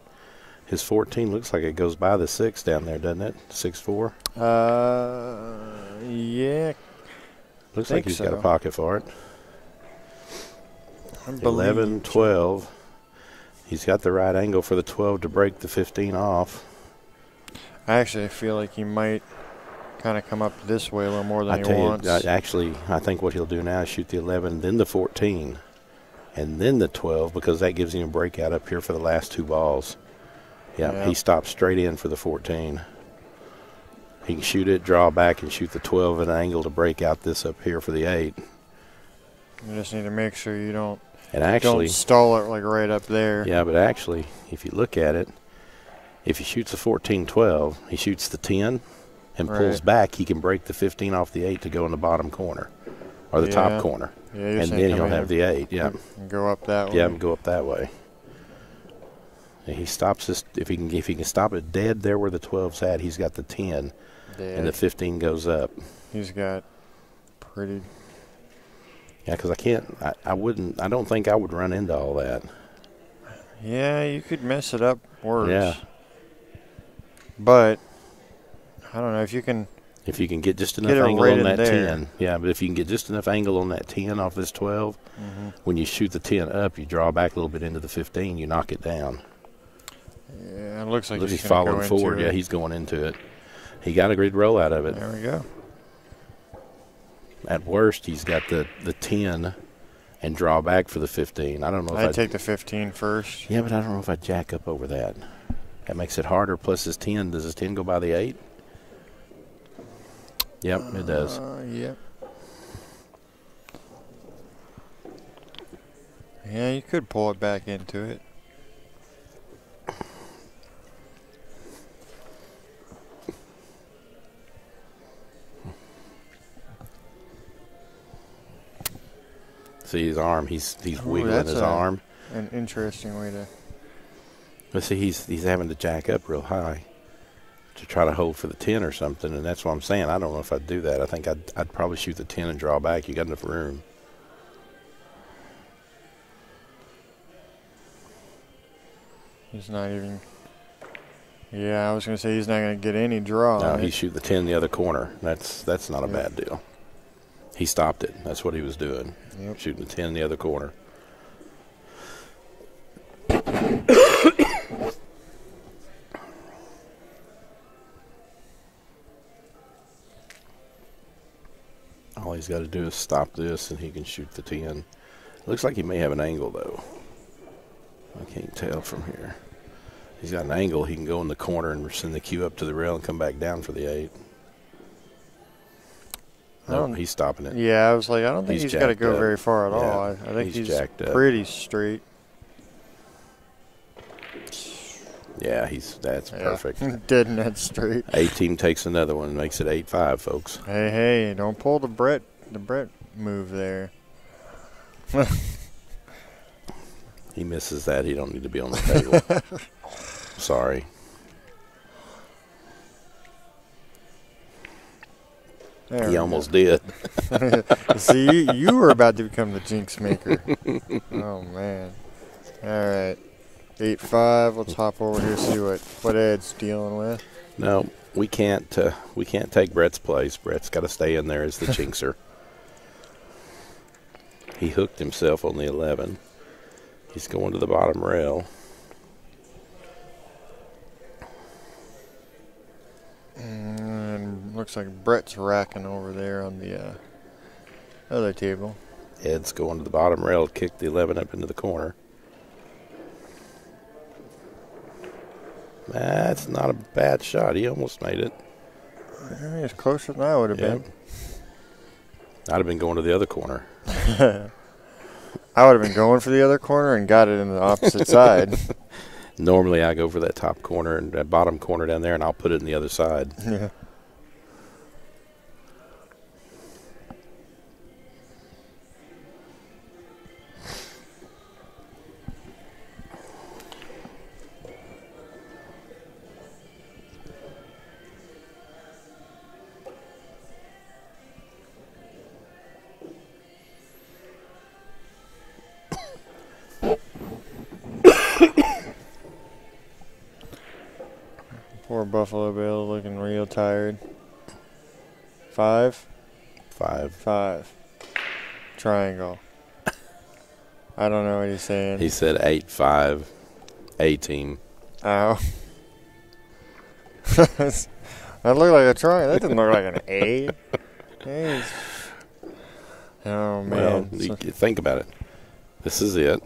His 14 looks like it goes by the 6 down there, doesn't it? 6-4? Yeah. Looks like he's so. got a pocket for it. 11, 12. He's got the right angle for the 12 to break the 15 off. I actually feel like he might kind of come up this way a little more than he wants. I think what he'll do now is shoot the 11, then the 14, and then the 12, because that gives him a breakout up here for the last 2 balls. Yeah, he stops straight in for the 14. He can shoot it, draw back, and shoot the 12 at an angle to break out this up here for the 8. You just need to make sure you don't stall it like right up there. Yeah, but actually, if you look at it, if he shoots a 14-12, he shoots the 10 and pulls back, he can break the 15 off the 8 to go in the bottom corner or the top corner. Yeah, and then he'll have the 8. Yeah. And go up that way. Yeah, and go up that way. And he stops this. If he can stop it dead there where the 12's at, he's got the 10, and the 15 goes up. He's got pretty. Yeah, because I don't think I would run into all that. Yeah, you could mess it up worse. Yeah. But I don't know if you can. If you can get just enough angle on that 10. Yeah, but if you can get just enough angle on that 10 off this 12, when you shoot the 10 up, you draw back a little bit into the 15, you knock it down. Yeah, it looks like he's following forward. Yeah, he's going into it. He got a great roll out of it. There we go. At worst, he's got the 10 and draw back for the 15. I don't know if I'd take the 15 first. Yeah, but I don't know if I'd jack up over that. That makes it harder. Plus his 10. Does his 10 go by the 8? Yep, it does. Yep. Yeah, you could pull it back into it. See his arm. He's wiggling that's his arm. An interesting way to. But see, he's having to jack up real high to try to hold for the 10 or something, and that's what I'm saying. I don't know if I'd do that. I think I'd probably shoot the 10 and draw back. You got enough room. He's not even. Yeah, I was going to say he's not going to get any draw. No, he's shooting the 10 in the other corner. That's not a bad deal. He stopped it. That's what he was doing. Yep. Shooting the 10 in the other corner. All he's got to do is stop this, and he can shoot the 10. Looks like he may have an angle, though. I can't tell from here. He's got an angle. He can go in the corner and send the cue up to the rail and come back down for the 8. No, he's stopping it. Yeah, I was like, I don't think he's got to go very far at all. I think he's jacked up. Pretty straight. Yeah, that's perfect. Dead net straight. A-team takes another one, makes it 8-5, folks. Hey, don't pull the Brett move there. He misses that. He don't need to be on the table. Sorry. He almost did. See, you were about to become the jinx maker. Oh, man. All right. 8-5. Let's hop over here and see what Ed's dealing with. No, we can't take Brett's place. Brett's got to stay in there as the jinxer. He hooked himself on the 11. He's going to the bottom rail. And looks like Brett's racking over there on the other table. Ed's going to the bottom rail, kick the 11 up into the corner. That's not a bad shot. He almost made it. It's closer than I would have been. I'd have been going to the other corner. I would have been going for the other corner and got it in the opposite side. Normally I go for that top corner and that bottom corner down there, and I'll put it in the other side. Yeah. Poor Buffalo Bill looking real tired. 5? 5. Triangle. I don't know what he's saying. He said 8-5, A-team. Oh. That looked like a triangle. That didn't look like an A. Jeez. Oh, man. Well, you think about it. This is it.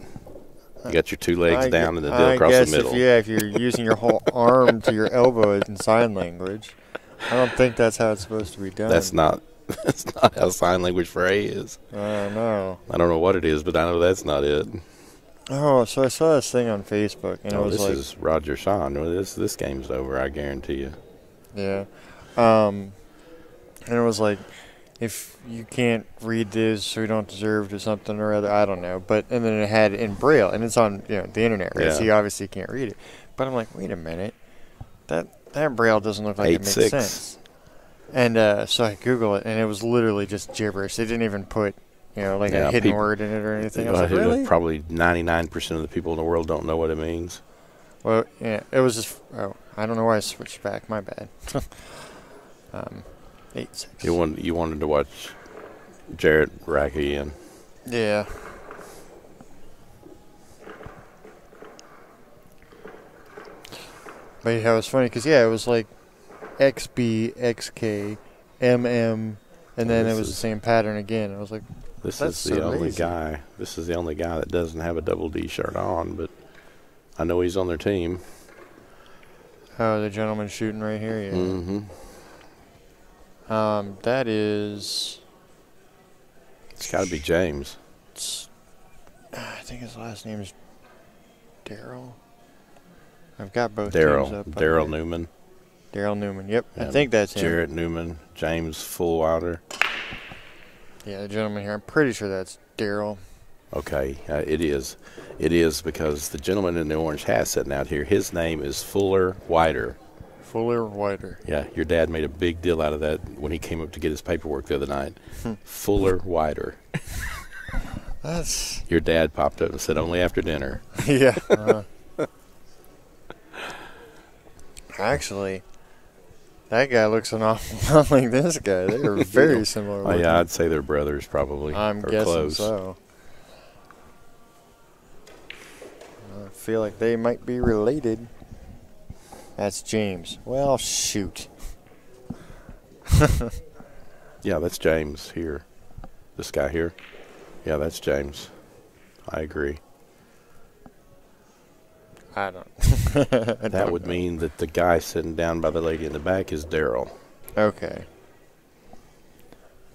You got your two legs down and the deal across the middle. If you're using your whole arm to your elbow in sign language, I don't think that's how it's supposed to be done. That's not how sign language for A is. I don't know. I don't know what it is, but I know that's not it. Oh, so I saw this thing on Facebook, and it was this like, is Roger Sean. This game's over, I guarantee you. Yeah. And it was like, if you can't read this, or you don't deserve to something or other, I don't know. And then it had in Braille, and it's on the internet, right? Yeah. So you obviously can't read it. But I'm like, wait a minute, that Braille doesn't look like it makes 8-6. sense. And so I Googled it, and it was literally just gibberish. They didn't even put a hidden word in it or anything. I was like, really? Probably 99% of the people in the world don't know what it means. Well, yeah, it was just. Oh, I don't know why I switched back. My bad. 8-6. You wanted to watch Jarrett rack again. Yeah. But yeah, it was funny because it was like XB, XK, MM, and then it was the same pattern again. I was like, This is the only guy that doesn't have a double D shirt on, but I know he's on their team. Oh, the gentleman shooting right here, yeah. Mm-hmm. That is. It's got to be James. I think his last name is Daryl. I've got both names up. Daryl Newman. Daryl Newman, yep. I think that's him. Jarrett Newman, James Fullwater. Yeah, the gentleman here. I'm pretty sure that's Daryl. Okay, it is. It is because the gentleman in the orange hat sitting out here, his name is Fuller Wider. Fuller Wider. Yeah, your dad made a big deal out of that when he came up to get his paperwork the other night. Fuller Wider. That's... Your dad popped up and said, only after dinner. Yeah. Actually, that guy looks an awful lot like this guy. They are very similar. Oh, yeah, I'd say they're brothers probably. I'm or guessing close. so. I feel like they might be related. That's James. Well, shoot. Yeah, that's James here. This guy here. Yeah, that's James. I agree. I don't. That would mean that the guy sitting down by the lady in the back is Daryl. Okay.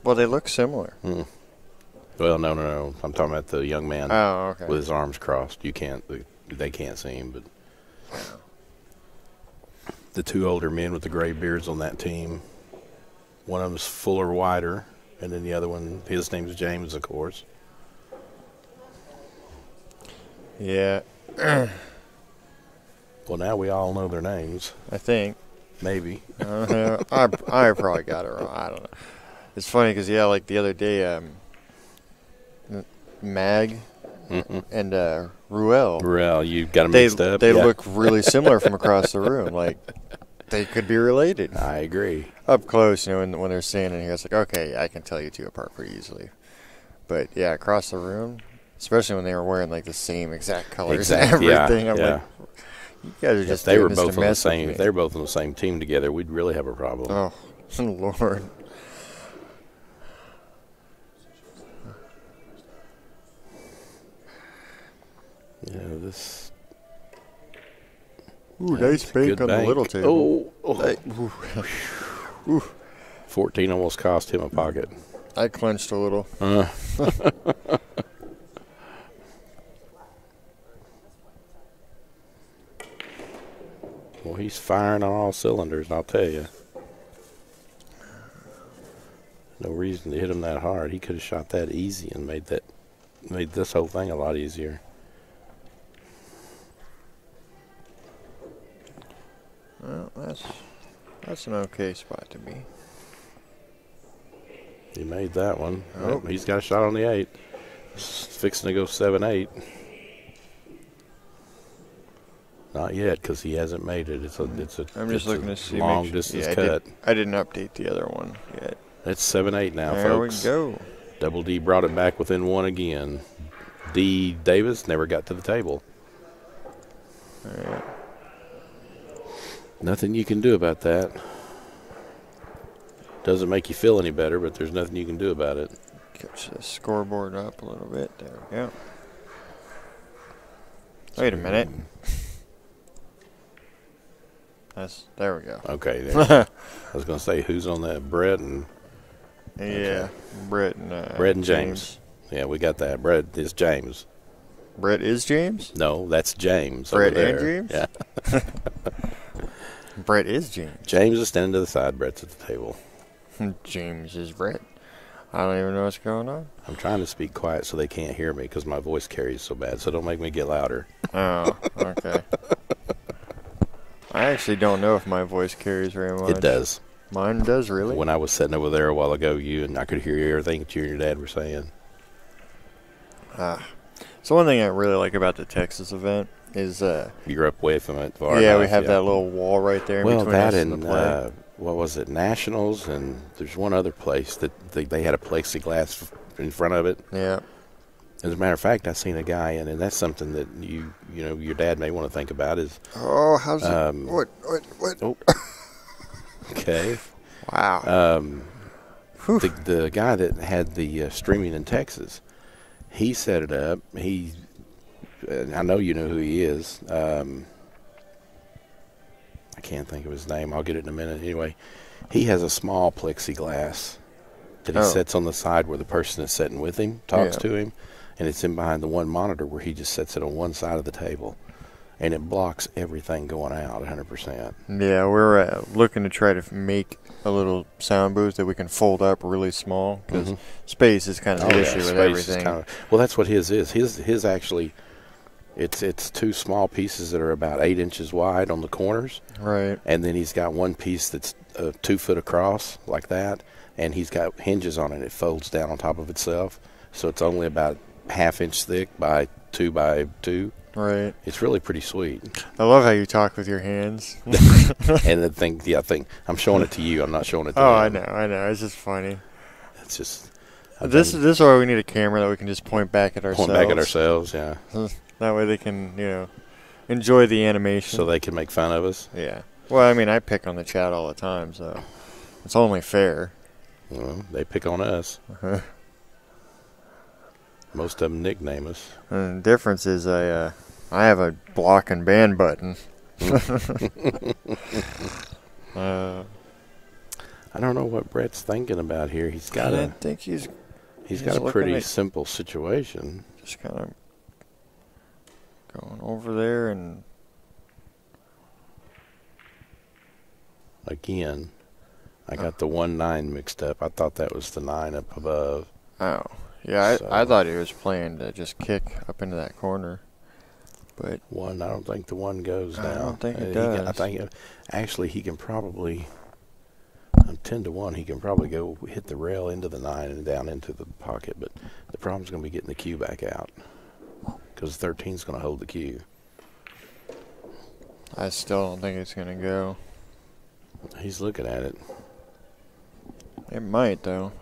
Well, they look similar. Well, no. I'm talking about the young man Oh, okay. with his arms crossed. You can't. They can't see him, but the two older men with the gray beards on that team. One of them's Fuller Wider, and then the other one, his name's James, of course. Yeah. Well, now we all know their names. I think. Maybe. I probably got it wrong. I don't know. It's funny because, yeah, like the other day, Mag and Ruel. Ruel, you got them mixed up. They Yeah. look really similar from across the room. Like, they could be related. I agree. Up close, when they're standing here, it's like, okay, I can tell you two apart pretty easily. But, yeah, across the room, especially when they were wearing, like, the same exact colors and everything. I'm like, you guys are just if they were doing this both to on the mess with same. me. If they were both on the same team together, we'd really have a problem. Oh, Lord. Yeah, this. Ooh, nice bank on the little table. Oh. 14 almost cost him a pocket. I clenched a little. Well, he's firing on all cylinders, I'll tell you. No reason to hit him that hard. He could have shot that easy and made this whole thing a lot easier. Well, that's an okay spot to be. He made that one. Oh. He's got a shot on the 8. He's fixing to go 7-8. Not yet, because he hasn't made it. I'm just looking to see. Long distance cut. I didn't update the other one yet. It's 7-8 now, there folks. There we go. Double D brought it back within one again. D. Davis never got to the table. All right. Nothing you can do about that. Doesn't make you feel any better, but there's nothing you can do about it. Catch the scoreboard up a little bit. There we go. Wait a minute. There we go. Okay. There. I was going to say, who's on that? Brett and... Yeah, okay. Brett and James. Yeah, we got that. Brett is James. Brett is James? No, that's James. Brett over and there. James? Yeah. Brett is James. James is standing to the side. Brett's at the table. James is Brett. I don't even know what's going on. I'm trying to speak quiet so they can't hear me because my voice carries so bad, so don't make me get louder. Oh, okay. I actually don't know if my voice carries very much. It does. Mine does, really? When I was sitting over there a while ago, I could hear everything that you and your dad were saying. So one thing I really like about the Texas event is... You're up way from it far yeah, enough, we have that little wall right there well, between that us and and the play. what was it, Nationals, and there's one other place that they had a plexiglass in front of it. Yeah. As a matter of fact, I seen a guy, and that's something that your dad may want to think about is. Oh, how's it? What? Oh. Okay. Wow. The guy that had the streaming in Texas, he set it up. I know you know who he is. I can't think of his name. I'll get it in a minute. Anyway, he has a small plexiglass that he sets on the side where the person that's sitting with him talks to him, and it's in behind the one monitor where he just sets it on one side of the table. and it blocks everything going out 100%. Yeah, we're looking to try to make a little sound booth that we can fold up really small because space is kind of the issue with everything. Well, that's what his is. His actually, it's two small pieces that are about 8 inches wide on the corners. Right. And then he's got one piece that's 2 foot across like that, and he's got hinges on it. It folds down on top of itself, so it's only about 1/2 inch thick by 2 by 2. Right. It's really pretty sweet. I love how you talk with your hands. And the thing, I'm showing it to you. I'm not showing it to him. him. I know. It's just funny. It's just this is why we need a camera that we can just point back at ourselves. Yeah. That way they can, enjoy the animation. So they can make fun of us. Yeah. Well, I mean, I pick on the chat all the time, so it's only fair. Well, they pick on us. Most of them nickname us. And the difference is I have a block and ban button. I don't know what Brett's thinking about here. He's got I think he's got a pretty simple situation. Just kind of going over there and again, I got the 1-9 mixed up. I thought that was the 9 up above. Oh. Yeah, I thought he was playing to just kick up into that corner. But I don't think the 1 goes now. I don't think it does. I think actually he can probably, 10 to 1, he can probably go hit the rail into the 9 and down into the pocket. But the problem's going to be getting the cue back out because 13's going to hold the cue. I still don't think it's going to go. He's looking at it. It might, though.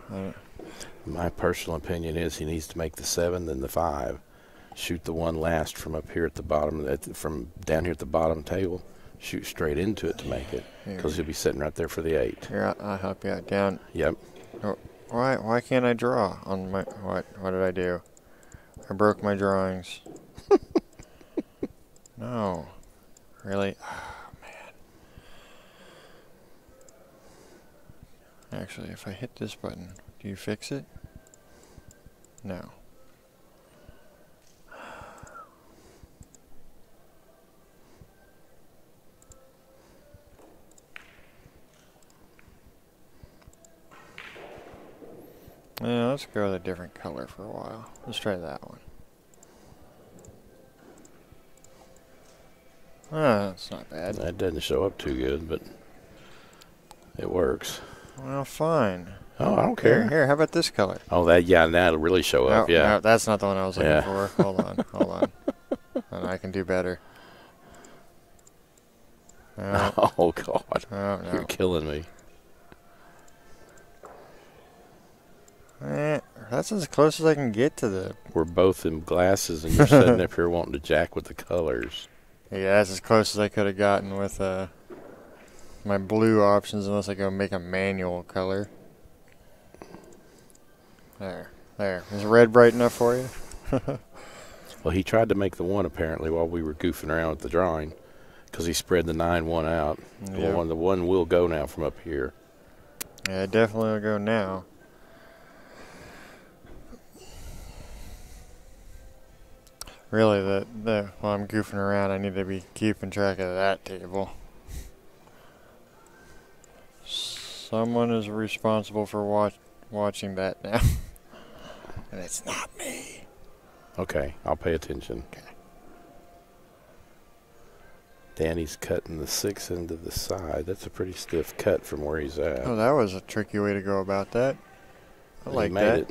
My personal opinion is he needs to make the 7, then the 5. Shoot the 1 last from up here at the bottom, from down here at the bottom table. Shoot straight into it to make it, because he'll be sitting right there for the 8. Here, I'll help you out. Down. Yep. Oh, why can't I draw on my... What did I do? I broke my drawings. No. Really? Oh, man. Actually, if I hit this button, do you fix it? No. Yeah, let's go with a different color for a while. Let's try that one. That's not bad. That doesn't show up too good, but it works. Well, fine. Oh, I don't care. Here, how about this color? Oh, that'll really show up, yeah. No, that's not the one I was looking for. Hold on. And I can do better. No. Oh, God. Oh, no. You're killing me. That's as close as I can get to the... We're both in glasses, and you're sitting up here wanting to jack with the colors. Yeah, that's as close as I could have gotten with my blue options, unless I go make a manual color. There. Is red bright enough for you? Well, he tried to make the 1 apparently while we were goofing around with the drawing, because he spread the 9-1 out. Yep. The one will go now from up here. Yeah, definitely will go now. Really, while I'm goofing around, I need to be keeping track of that table. Someone is responsible for watching that now. And it's not me. Okay, I'll pay attention. Okay. Danny's cutting the 6 into the side. That's a pretty stiff cut from where he's at. Oh, that was a tricky way to go about that. I like he made that. it.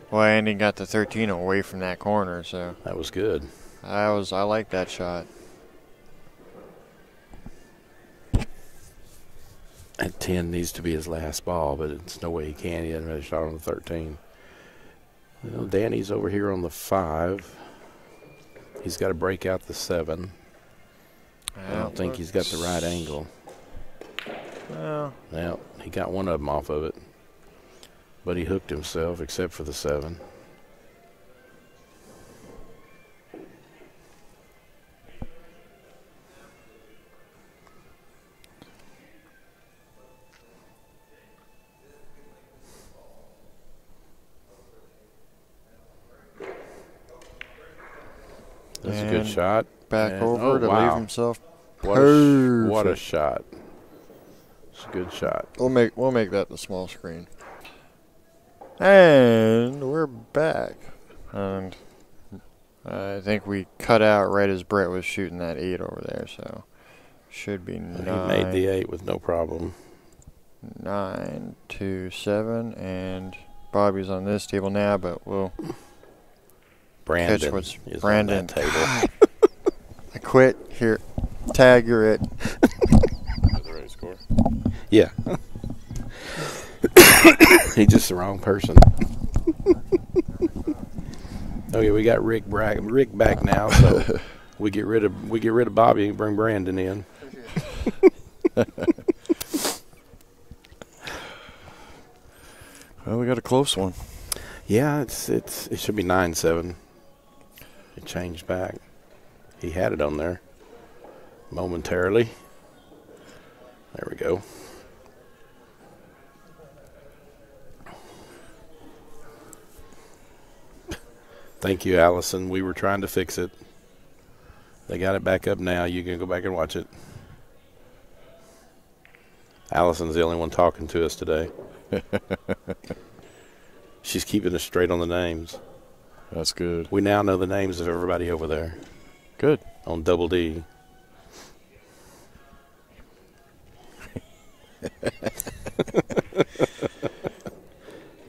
Well, Andy got the 13 away from that corner, so That was good. I like that shot. That 10 needs to be his last ball, but it's no way he can. He hasn't really shot on the 13. Well, Danny's over here on the 5. He's got to break out the 7. I don't think he's got the right angle. Well, he got one of them off of it. But he hooked himself, except for the 7. That's a good shot. back And- over oh, to wow. leave himself. What a shot. It's a good shot. We'll make that the small screen. And we're back. And I think we cut out right as Brett was shooting that 8 over there, so should be 9. He made the 8 with no problem. 9 to 7, and Bobby's on this table now, but we'll Brandon catch what's is Brandon. on that table. I quit. Here, tag, you're it. The right score. Yeah. He's just the wrong person. Okay, we got Rick back now, so we get rid of Bobby and bring Brandon in. Well, we got a close one. Yeah, it should be 9-7. It changed back. He had it on there momentarily. There we go. Thank you, Allison. We were trying to fix it. They got it back up now. You can go back and watch it. Allison's the only one talking to us today. She's keeping us straight on the names. That's good. We now know the names of everybody over there Good. on Double D.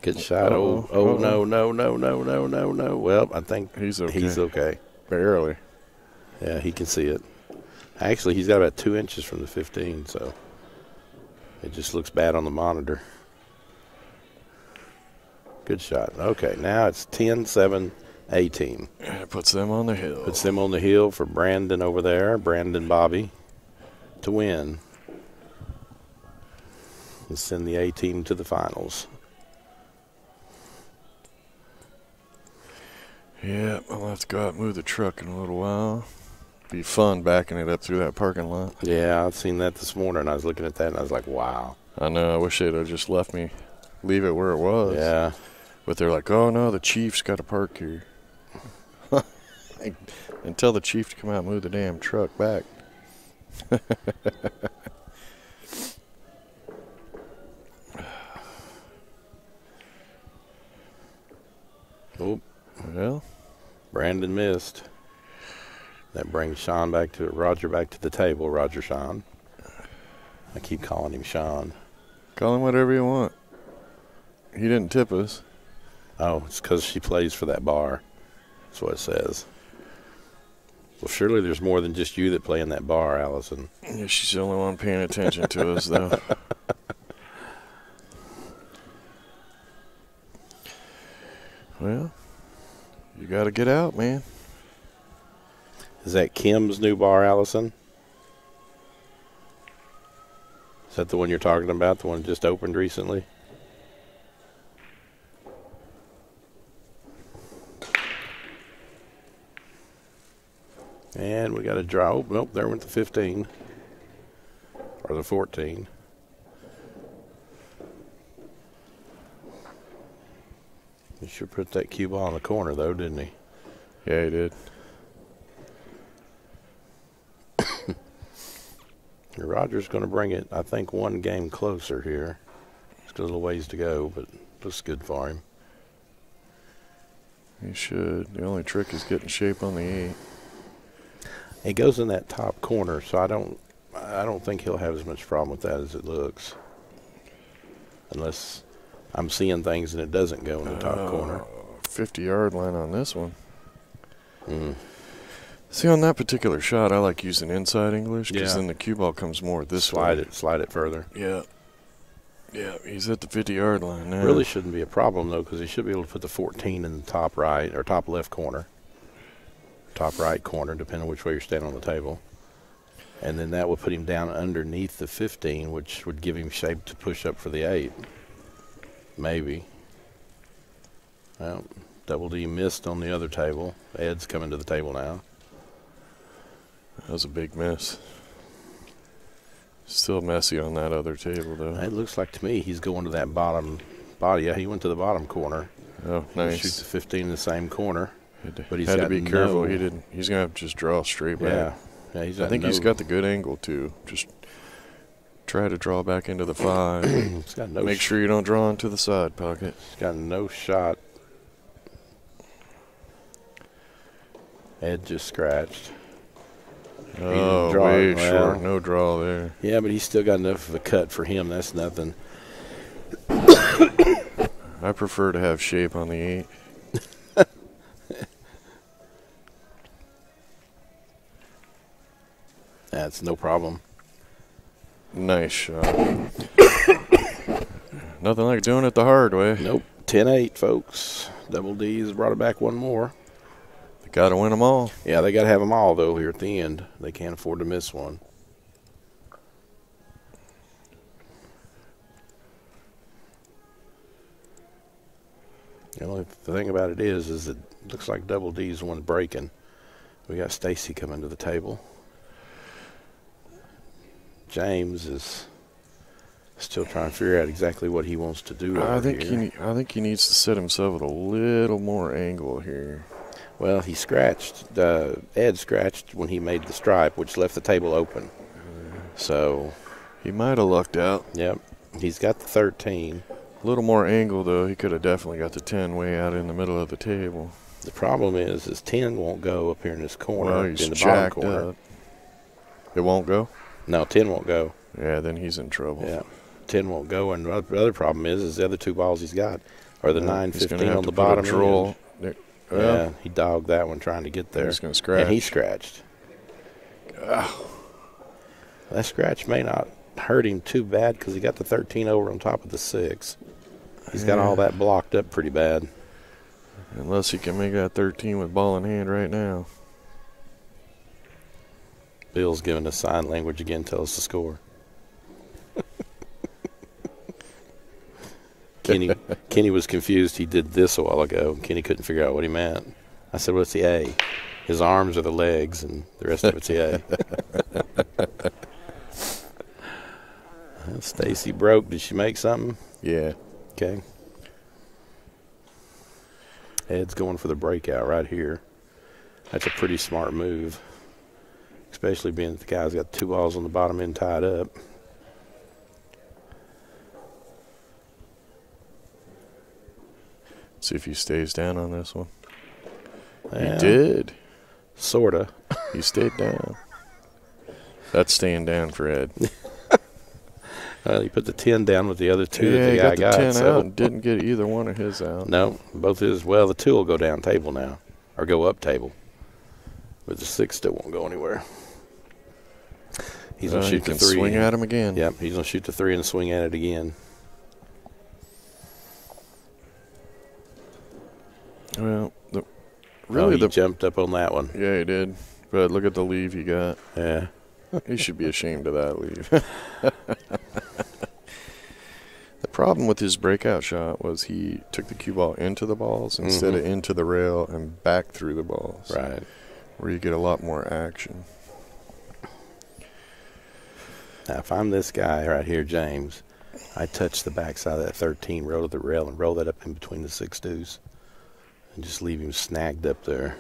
Good shot. Uh-oh. Oh, no. Well, I think He's okay. he's okay. Barely. Yeah, he can see it. Actually, he's got about 2 inches from the 15, so it just looks bad on the monitor. Good shot. Okay, now it's 10-7, 18. It puts them on the hill. Puts them on the hill for Brandon over there, Brandon Bobby, to win. And send the A team to the finals. Yeah, I'll have to go out and move the truck in a little while. Be fun backing it up through that parking lot. Yeah, I've seen that this morning. I was looking at that and I was like, wow. I know. I wish they'd have just left me, leave it where it was. Yeah. But they're like, oh no, the Chief's got to park here. And tell the Chief to come out and move the damn truck back. Oh, Well, Brandon missed. That brings Roger back to the table, Roger Sean. I keep calling him Sean. call him whatever you want. He didn't tip us. Oh, it's because she plays for that bar. That's what it says. Well, surely there's more than just you that play in that bar, Allison. Yeah, she's the only one paying attention to us, though. Well, you got to get out, man. Is that Kim's new bar, Allison? Is that the one you're talking about? The one that just opened recently? And we got a draw. Oh, nope, there went the 15. Or the 14. He sure put that cue ball in the corner, though, didn't he? Yeah, he did. Roger's going to bring it, I think, one game closer here. It's got a little ways to go, but looks good for him. He should. The only trick is getting shape on the 8. He goes in that top corner, so I don't think he'll have as much problem with that as it looks. Unless I'm seeing things and it doesn't go in the top corner. 50-yard line on this one. Mm. See, on that particular shot, I like using inside English because Yeah. then the cue ball comes more this Slide way. it further. Yeah. Yeah, he's at the 50-yard line now. Really shouldn't be a problem, though, because he should be able to put the 14 in the top right or top left corner. Top right corner, depending on which way you're standing on the table. And then that would put him down underneath the 15, which would give him shape to push up for the 8. Maybe. Well, Double D missed on the other table. Ed's coming to the table now. That was a big miss. Still messy on that other table, though. It looks like to me he's going to that bottom body. Yeah, he went to the bottom corner. Oh, Shoot nice. the 15 in the same corner. But he's had to got be careful. no- He didn't. He's gonna have to just draw straight back. Yeah. Yeah, he's I got think no, he's got the good angle too. Just try to draw back into the 5. he's got no Make sure you don't draw into the side pocket. He's got no shot. Ed just scratched. Oh, draw way it well. short. No draw there. Yeah, but he's still got enough of a cut for him. That's nothing. I prefer to have shape on the 8. That's no problem. Nice shot. Nothing like doing it the hard way. Nope. 10-8, folks. Double D's brought it back one more. They got to win them all. Yeah, they got to have them all, though, here at the end. They can't afford to miss one. The only thing about it is it looks like Double D's the one breaking. We got Stacy coming to the table. James is still trying to figure out exactly what he wants to do I over think here. I think he needs to set himself with a little more angle here. Well, he scratched. Ed scratched when he made the stripe, which left the table open. So, He might have lucked out. yep, he's got the 13. A little more angle, though. He could have definitely got the 10 way out in the middle of the table. The problem is 10 won't go up here in this corner, Well, he's in the bottom jacked corner. up. It won't go? No, 10 won't go. Yeah, then he's in trouble. Yeah, 10 won't go. And the other problem is the other two balls he's got are the 9, He's gonna 15 have on to the put a bottom draw. end. There- Yeah, Well, he dogged that one trying to get there. he's going to scratch. And he scratched. That scratch may not hurt him too bad because he got the 13 over on top of the 6. He's got all that blocked up pretty bad. Unless he can make that 13 with ball in hand right now. Bill's giving us sign language again. Tell us the score. Kenny was confused. He did this a while ago. Kenny couldn't figure out what he meant. I said, what's the A? His arms are the legs, and the rest of it's the A. Stacy broke. Did she make something? Yeah. Okay. Ed's going for the breakout right here. That's a pretty smart move, especially being that the guy's got 2 balls on the bottom end tied up. See if he stays down on this one. Yeah, He did. Sorta. He stayed down. That's staying down for Ed. He put the 10 down with the other 2 Yeah, that he the got guy the 10 so. out and didn't get either one of his out. No, both his. Well, the 2 will go down table now, or go up table, but the 6 still won't go anywhere. He's gonna He shoot the can 3. swing at him again. Yep, he's gonna shoot the 3 and swing at it again. Well, Really, he jumped up on that one. Yeah, he did. But look at the leave he got. Yeah. He should be ashamed of that leave. The problem with his breakout shot was he took the cue ball into the balls instead of into the rail and back through the balls. Right. Where you get a lot more action. Now, if I'm this guy right here, James, I touch the backside of that 13, roll to the rail, and roll that up in between the 6 deuce, and just leave him snagged up there.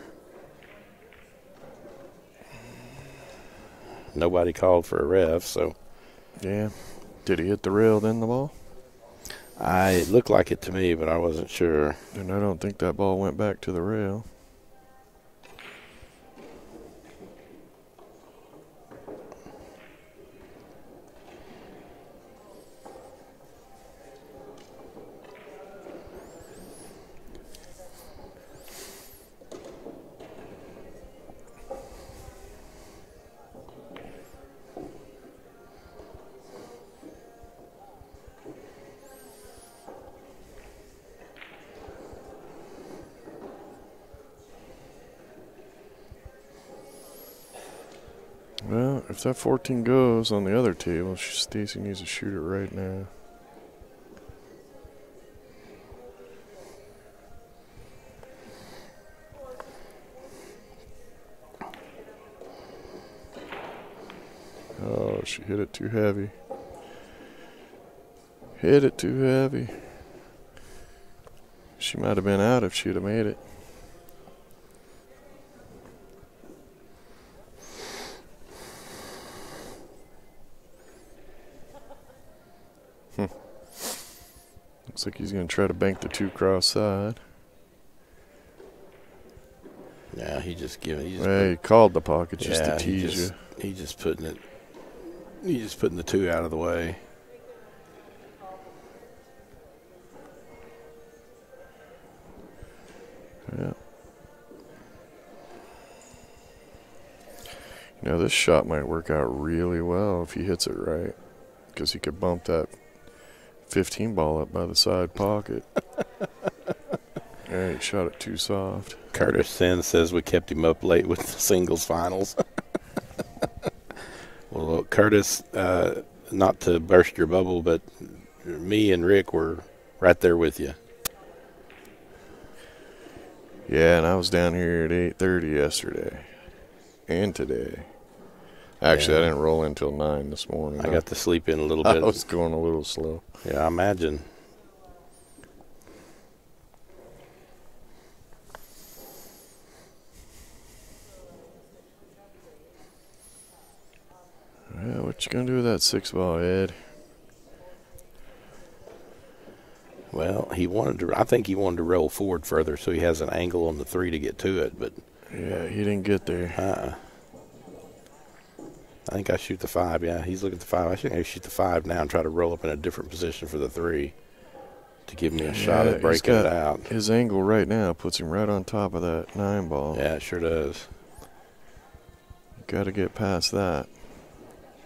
Nobody called for a ref, so. Yeah. Did he hit the rail then the ball? It looked like it to me, but I wasn't sure. And I don't think that ball went back to the rail. Well, if that 14 goes on the other table, Stacy needs to shoot it right now. Oh, she hit it too heavy. Hit it too heavy. She might have been out if she'd have made it. Looks like he's going to try to bank the 2 cross side. Yeah, he just giving. He called the pocket just to tease you. He's just putting it. He's just putting the 2 out of the way. Yeah. You know, this shot might work out really well if he hits it right, because he could bump that 15 ball up by the side pocket. Yeah, he shot it too soft. Curtis Sen says we kept him up late with the singles finals. Well, Curtis, not to burst your bubble, but me and Rick were right there with you. Yeah, and I was down here at 8:30 yesterday and today. Actually, Yeah. I didn't roll until 9 this morning. I got to sleep in a little bit. I was going a little slow. Yeah, I imagine. Yeah, what you gonna do with that 6 ball, Ed? Well, I think he wanted to roll forward further so he has an angle on the 3 to get to it, but Yeah, he didn't get there. I think I shoot the 5. Yeah, he's looking at the 5. I think I shoot the 5 now and try to roll up in a different position for the 3 to give me a shot at breaking it out. His angle right now puts him right on top of that 9 ball. Yeah, it sure does. Got to get past that.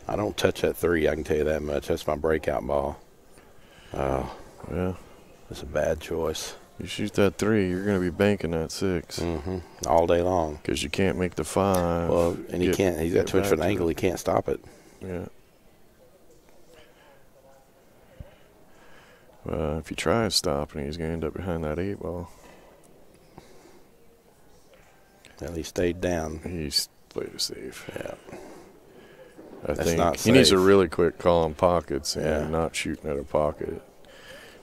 I don't touch that 3, I can tell you that much. That's my breakout ball. Oh, Yeah. that's a bad choice. You shoot that 3, you're going to be banking that 6. All day long. Because you can't make the 5. Well, and he can't. He's got too much of an angle. It. He can't stop it. Yeah. Well, if he tries stopping, he's going to end up behind that 8 ball. Well, he stayed down. He's played it safe. Yeah. I That's think not he needs a safe. really quick call on pockets and Yeah. not shooting at a pocket.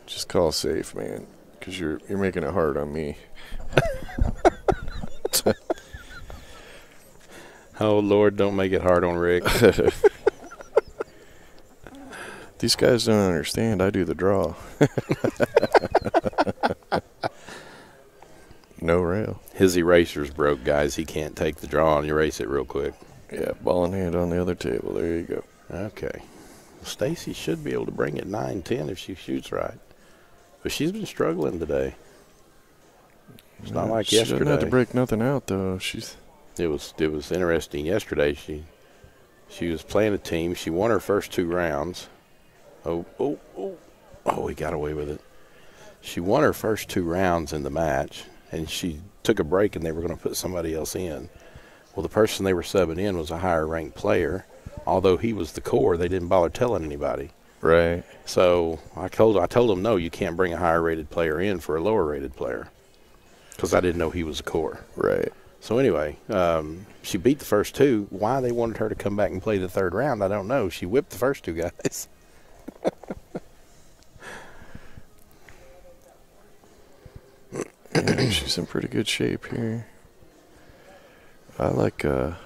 Just call safe, man, because you're making it hard on me. Oh, Lord, don't make it hard on Rick. These guys don't understand. I do the draw. No rail. His eraser's broke, guys. He can't take the draw and erase it real quick. Yeah, ball in hand on the other table. There you go. Okay. Stacy should be able to bring it 9-10 if she shoots right. But she's been struggling today. It's not like she yesterday. doesn't have to break nothing out, though. It was interesting yesterday. She was playing a team. She won her first 2 rounds. Oh, he got away with it. She won her first 2 rounds in the match, and she took a break, and they were going to put somebody else in. Well, the person they were subbing in was a higher-ranked player. Although he was the core, they didn't bother telling anybody. Right. So I told them, no, you can't bring a higher-rated player in for a lower-rated player, because I didn't know he was a core. Right. So anyway, she beat the first 2. Why they wanted her to come back and play the 3rd round, I don't know. She whipped the first 2 guys. Yeah, she's in pretty good shape here. I like, not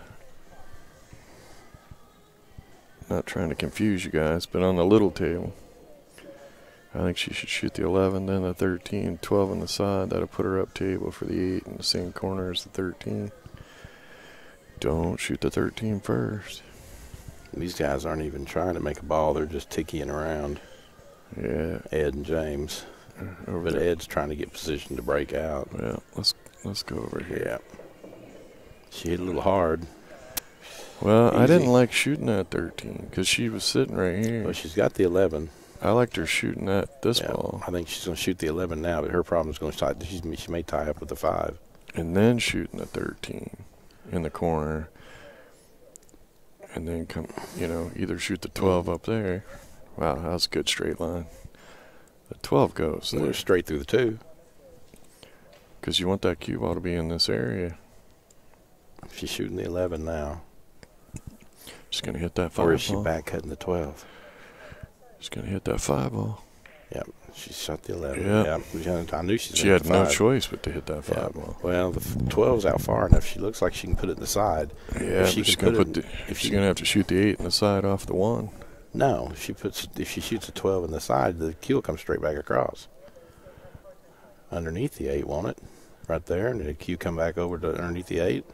trying to confuse you guys, but on the little table, I think she should shoot the 11, then the 13, 12 on the side. That'll put her up table for the 8 in the same corner as the 13. Don't shoot the 13 first. These guys aren't even trying to make a ball. They're just tickying around. Yeah. Ed and James. Over But there. Ed's trying to get position to break out. Well, let's go over here. Yeah. She hit a little hard. Well, I didn't Easy. like shooting that 13 because she was sitting right here. But she's got the 11. I liked her shooting that this Yeah, ball. I think she's going to shoot the 11 now, but her problem is going to start. She may tie up with the 5. And then shooting the 13 in the corner. And then either shoot the 12 up there. Wow, that was a good straight line. The 12 goes We're there. straight through the 2. Because you want that cue ball to be in this area. She's shooting the 11 now. Just going to hit that 5 Or is she ball. back cutting the 12? Just going to hit that 5 ball. Yep. She shot the 11. Yeah. I knew she She had no choice but to hit that 5 Yeah. ball. Well, the 12's out far enough. She looks like she can put it in the side. Yeah, If she but she's can going put to it- if she's she- going to have to shoot the 8 in the side off the 1. No, if she shoots a 12 in the side, the cue will come straight back across. Underneath the 8, won't it? Right there, and the cue come back over to underneath the 8.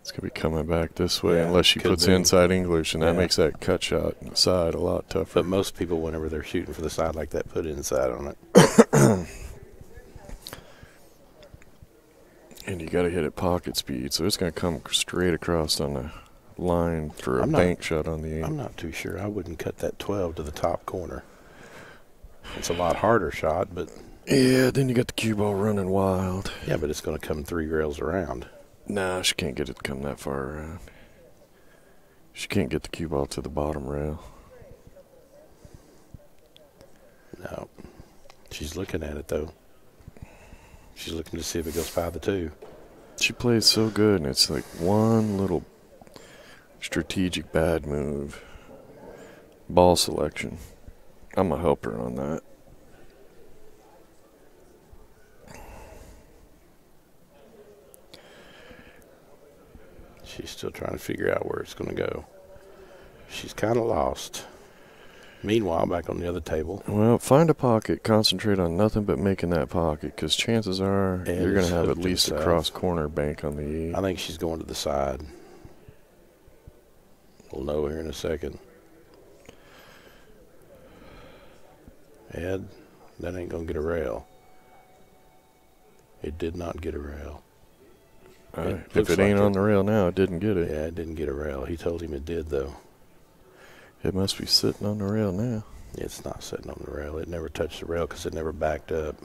It's going to be coming back this way Yeah, unless she could puts be. inside English, and that Yeah. makes that cut shot in the side a lot tougher. But most people, whenever they're shooting for the side like that, put inside on it. And you got to hit it pocket speed, so it's going to come straight across on the line for a I'm not- bank shot on the 8. I'm not too sure. I wouldn't cut that 12 to the top corner. It's a lot harder shot, but Yeah, then you got the cue ball running wild. yeah, but it's going to come 3 rails around. Nah, she can't get it to come that far around. She can't get the cue ball to the bottom rail. No, she's looking at it though. She's looking to see if it goes by the 2. She plays so good, and it's like one little strategic bad move. Ball selection. I'm going to help her on that. She's still trying to figure out where it's going to go. She's kind of lost. Meanwhile, back on the other table, Well, find a pocket. Concentrate on nothing but making that pocket, because chances are And you're going it's to have hooked at to least the a south. cross corner bank on the 8. I think she's going to the side. We'll know here in a second. Ed, that ain't going to get a rail. It did not get a rail. If looks it ain't like on the rail now, it didn't get it. Yeah, it didn't get a rail. He told him it did, though. It must be sitting on the rail now. It's not sitting on the rail. It never touched the rail because it never backed up.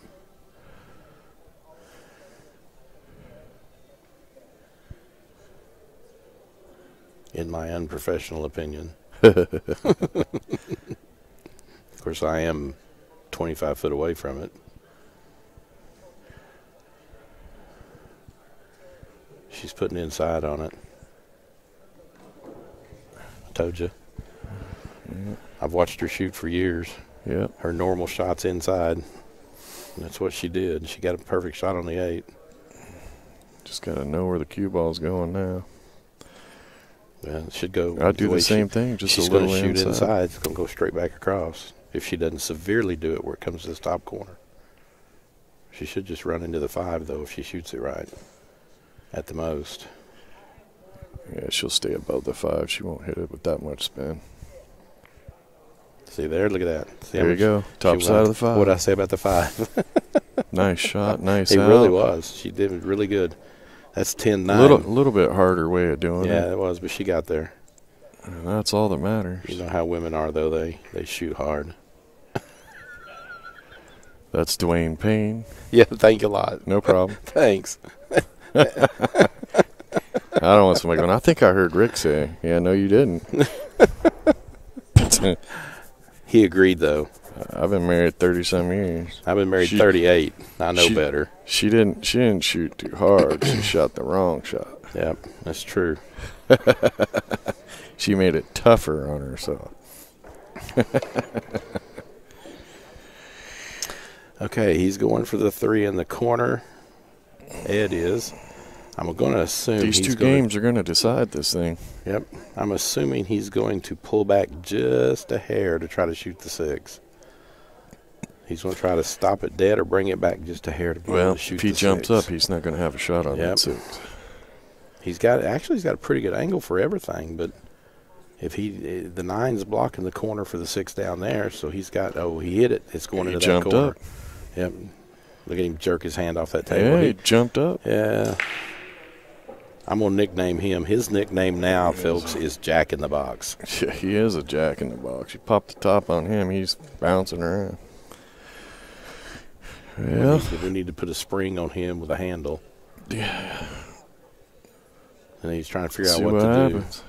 In my unprofessional opinion. Of course, I am 25 foot away from it. She's putting inside on it. I told you. Yeah. I've watched her shoot for years. Yep. Her normal shot's inside. And that's what she did. She got a perfect shot on the 8. Just got to know where the cue ball's going now. Yeah, it should go. I'd do way the same thing, just she's a little going to shoot inside. inside. It's going to go straight back across. If she doesn't severely do it where it comes to this top corner. She should just run into the 5, though, if she shoots it right. At the most. Yeah, she'll stay above the 5. She won't hit it with that much spin. See there? Look at that. See how There you much go. Top she side went- of the 5. What'd I say about the 5? Nice shot. Nice It out. really was. She did really good. That's 10-9. Little bit harder way of doing Yeah, it. it was, but she got there. And that's all that matters. You know how women are, though. They shoot hard. That's Dwayne Payne. Yeah, thank you a lot. No problem. Thanks. I don't want somebody going, I think I heard Rick say. Yeah, no, you didn't. He agreed, though. I've been married 30-some years. I've been married She- 38. I know she- better. She didn't shoot too hard. She shot the wrong shot. Yep, that's true. She made it tougher on herself. Okay, he's going for the 3 in the corner. Ed is. I'm going to assume These he's two gonna- games are going to decide this thing. Yep. I'm assuming he's going to pull back just a hair to try to shoot the 6. He's going to try to stop it dead or bring it back just a hair to be able Well, to shoot if he the jumps 6. up, he's not going to have a shot on Yep. that 6. He's got a pretty good angle for everything, but if the 9's blocking the corner for the 6 down there, so he hit it. It's going He into jumped that corner. up. Yep. Look at him jerk his hand off that table. Yeah, he jumped up. Yeah. I'm going to nickname him. His nickname now, folks, is Jack in the Box. Yeah, he is a jack in the box. You pop the top on him, he's bouncing around. Yeah. We need to put a spring on him with a handle. Yeah. And he's trying to figure out See what what to happens.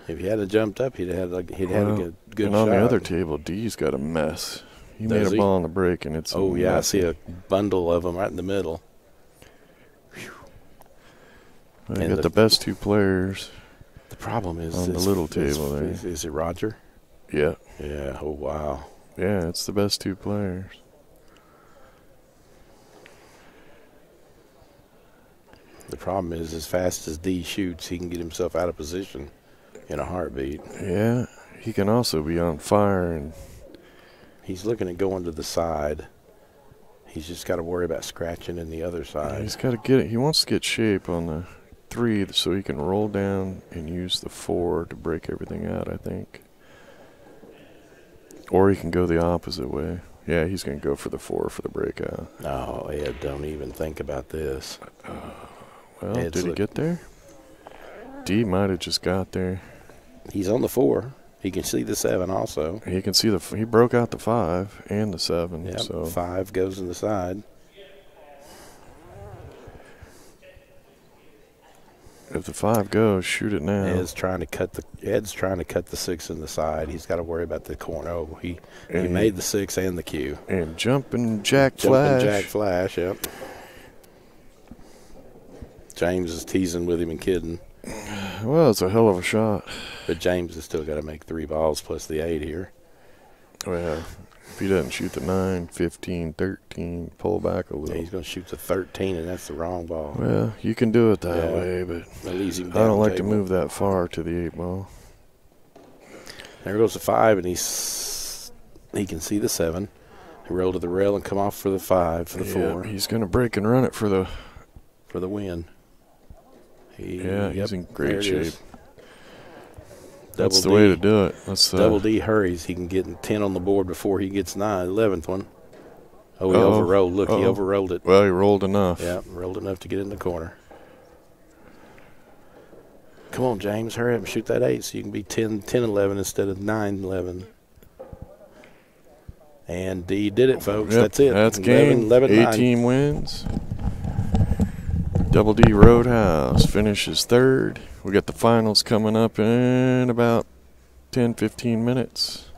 do. If he had jumped up, he'd had a good And shot. on the other table, D's got a mess. He Does made a he? ball on the break, and it's Oh, yeah, I messy. see a bundle of them right in the middle. They and got the best 2 players. The problem is On the little table there. Is it Roger? Yeah. Yeah. Oh, wow. Yeah, it's the best 2 players. The problem is, as fast as D shoots, he can get himself out of position. in a heartbeat. Yeah, he can also be on fire, and He's looking at going to the side. He's just got to worry about scratching in the other side. he's got to get it. He wants to get shape on the 3 so he can roll down and use the 4 to break everything out, I think. Or he can go the opposite way. Yeah, he's going to go for the 4 for the breakout. Oh, Ed, don't even think about this. Well, Ed's did he get there? D might have just got there. He's on the 4. He can see the 7 also. He can see he broke out the 5 and the 7. Yep, So 5 goes in the side. if the 5 goes, shoot it now. Ed's trying to cut the 6 in the side. He's got to worry about the corner. Oh, he made the 6 and the Q. And jumping jack flash. Jumping jack flash, yep. James is teasing with him and kidding. Well, it's a hell of a shot. But James has still got to make 3 balls plus the 8 here. Well, if he doesn't shoot the 9, 15, 13, pull back a Yeah, little. he's going to shoot the 13, and that's the wrong ball. Well, you can do it that Yeah. way, but That leaves him I down don't like to table. move that far to the 8 ball. There goes the 5, and he can see the 7. He rolled to the rail and come off for the 5 for the 4 He's going to break and run it for the. for the win. He's Yep, in there great it shape. is. That's Double the way D. to do it. That's Double D hurries. He can get 10 on the board before he gets 11th one. Oh, he Uh-oh. overrolled. Look, he Uh-oh. overrolled it. Well, he rolled enough. Yeah, rolled enough to get in the corner. Come on, James, hurry up and shoot that 8 so you can be 10-11 instead of 9-11. And D did it, folks. Yep, That's it. That's game. 11-9. A-team wins. Double D Roadhouse finishes 3rd. We got the finals coming up in about 10, 15 minutes.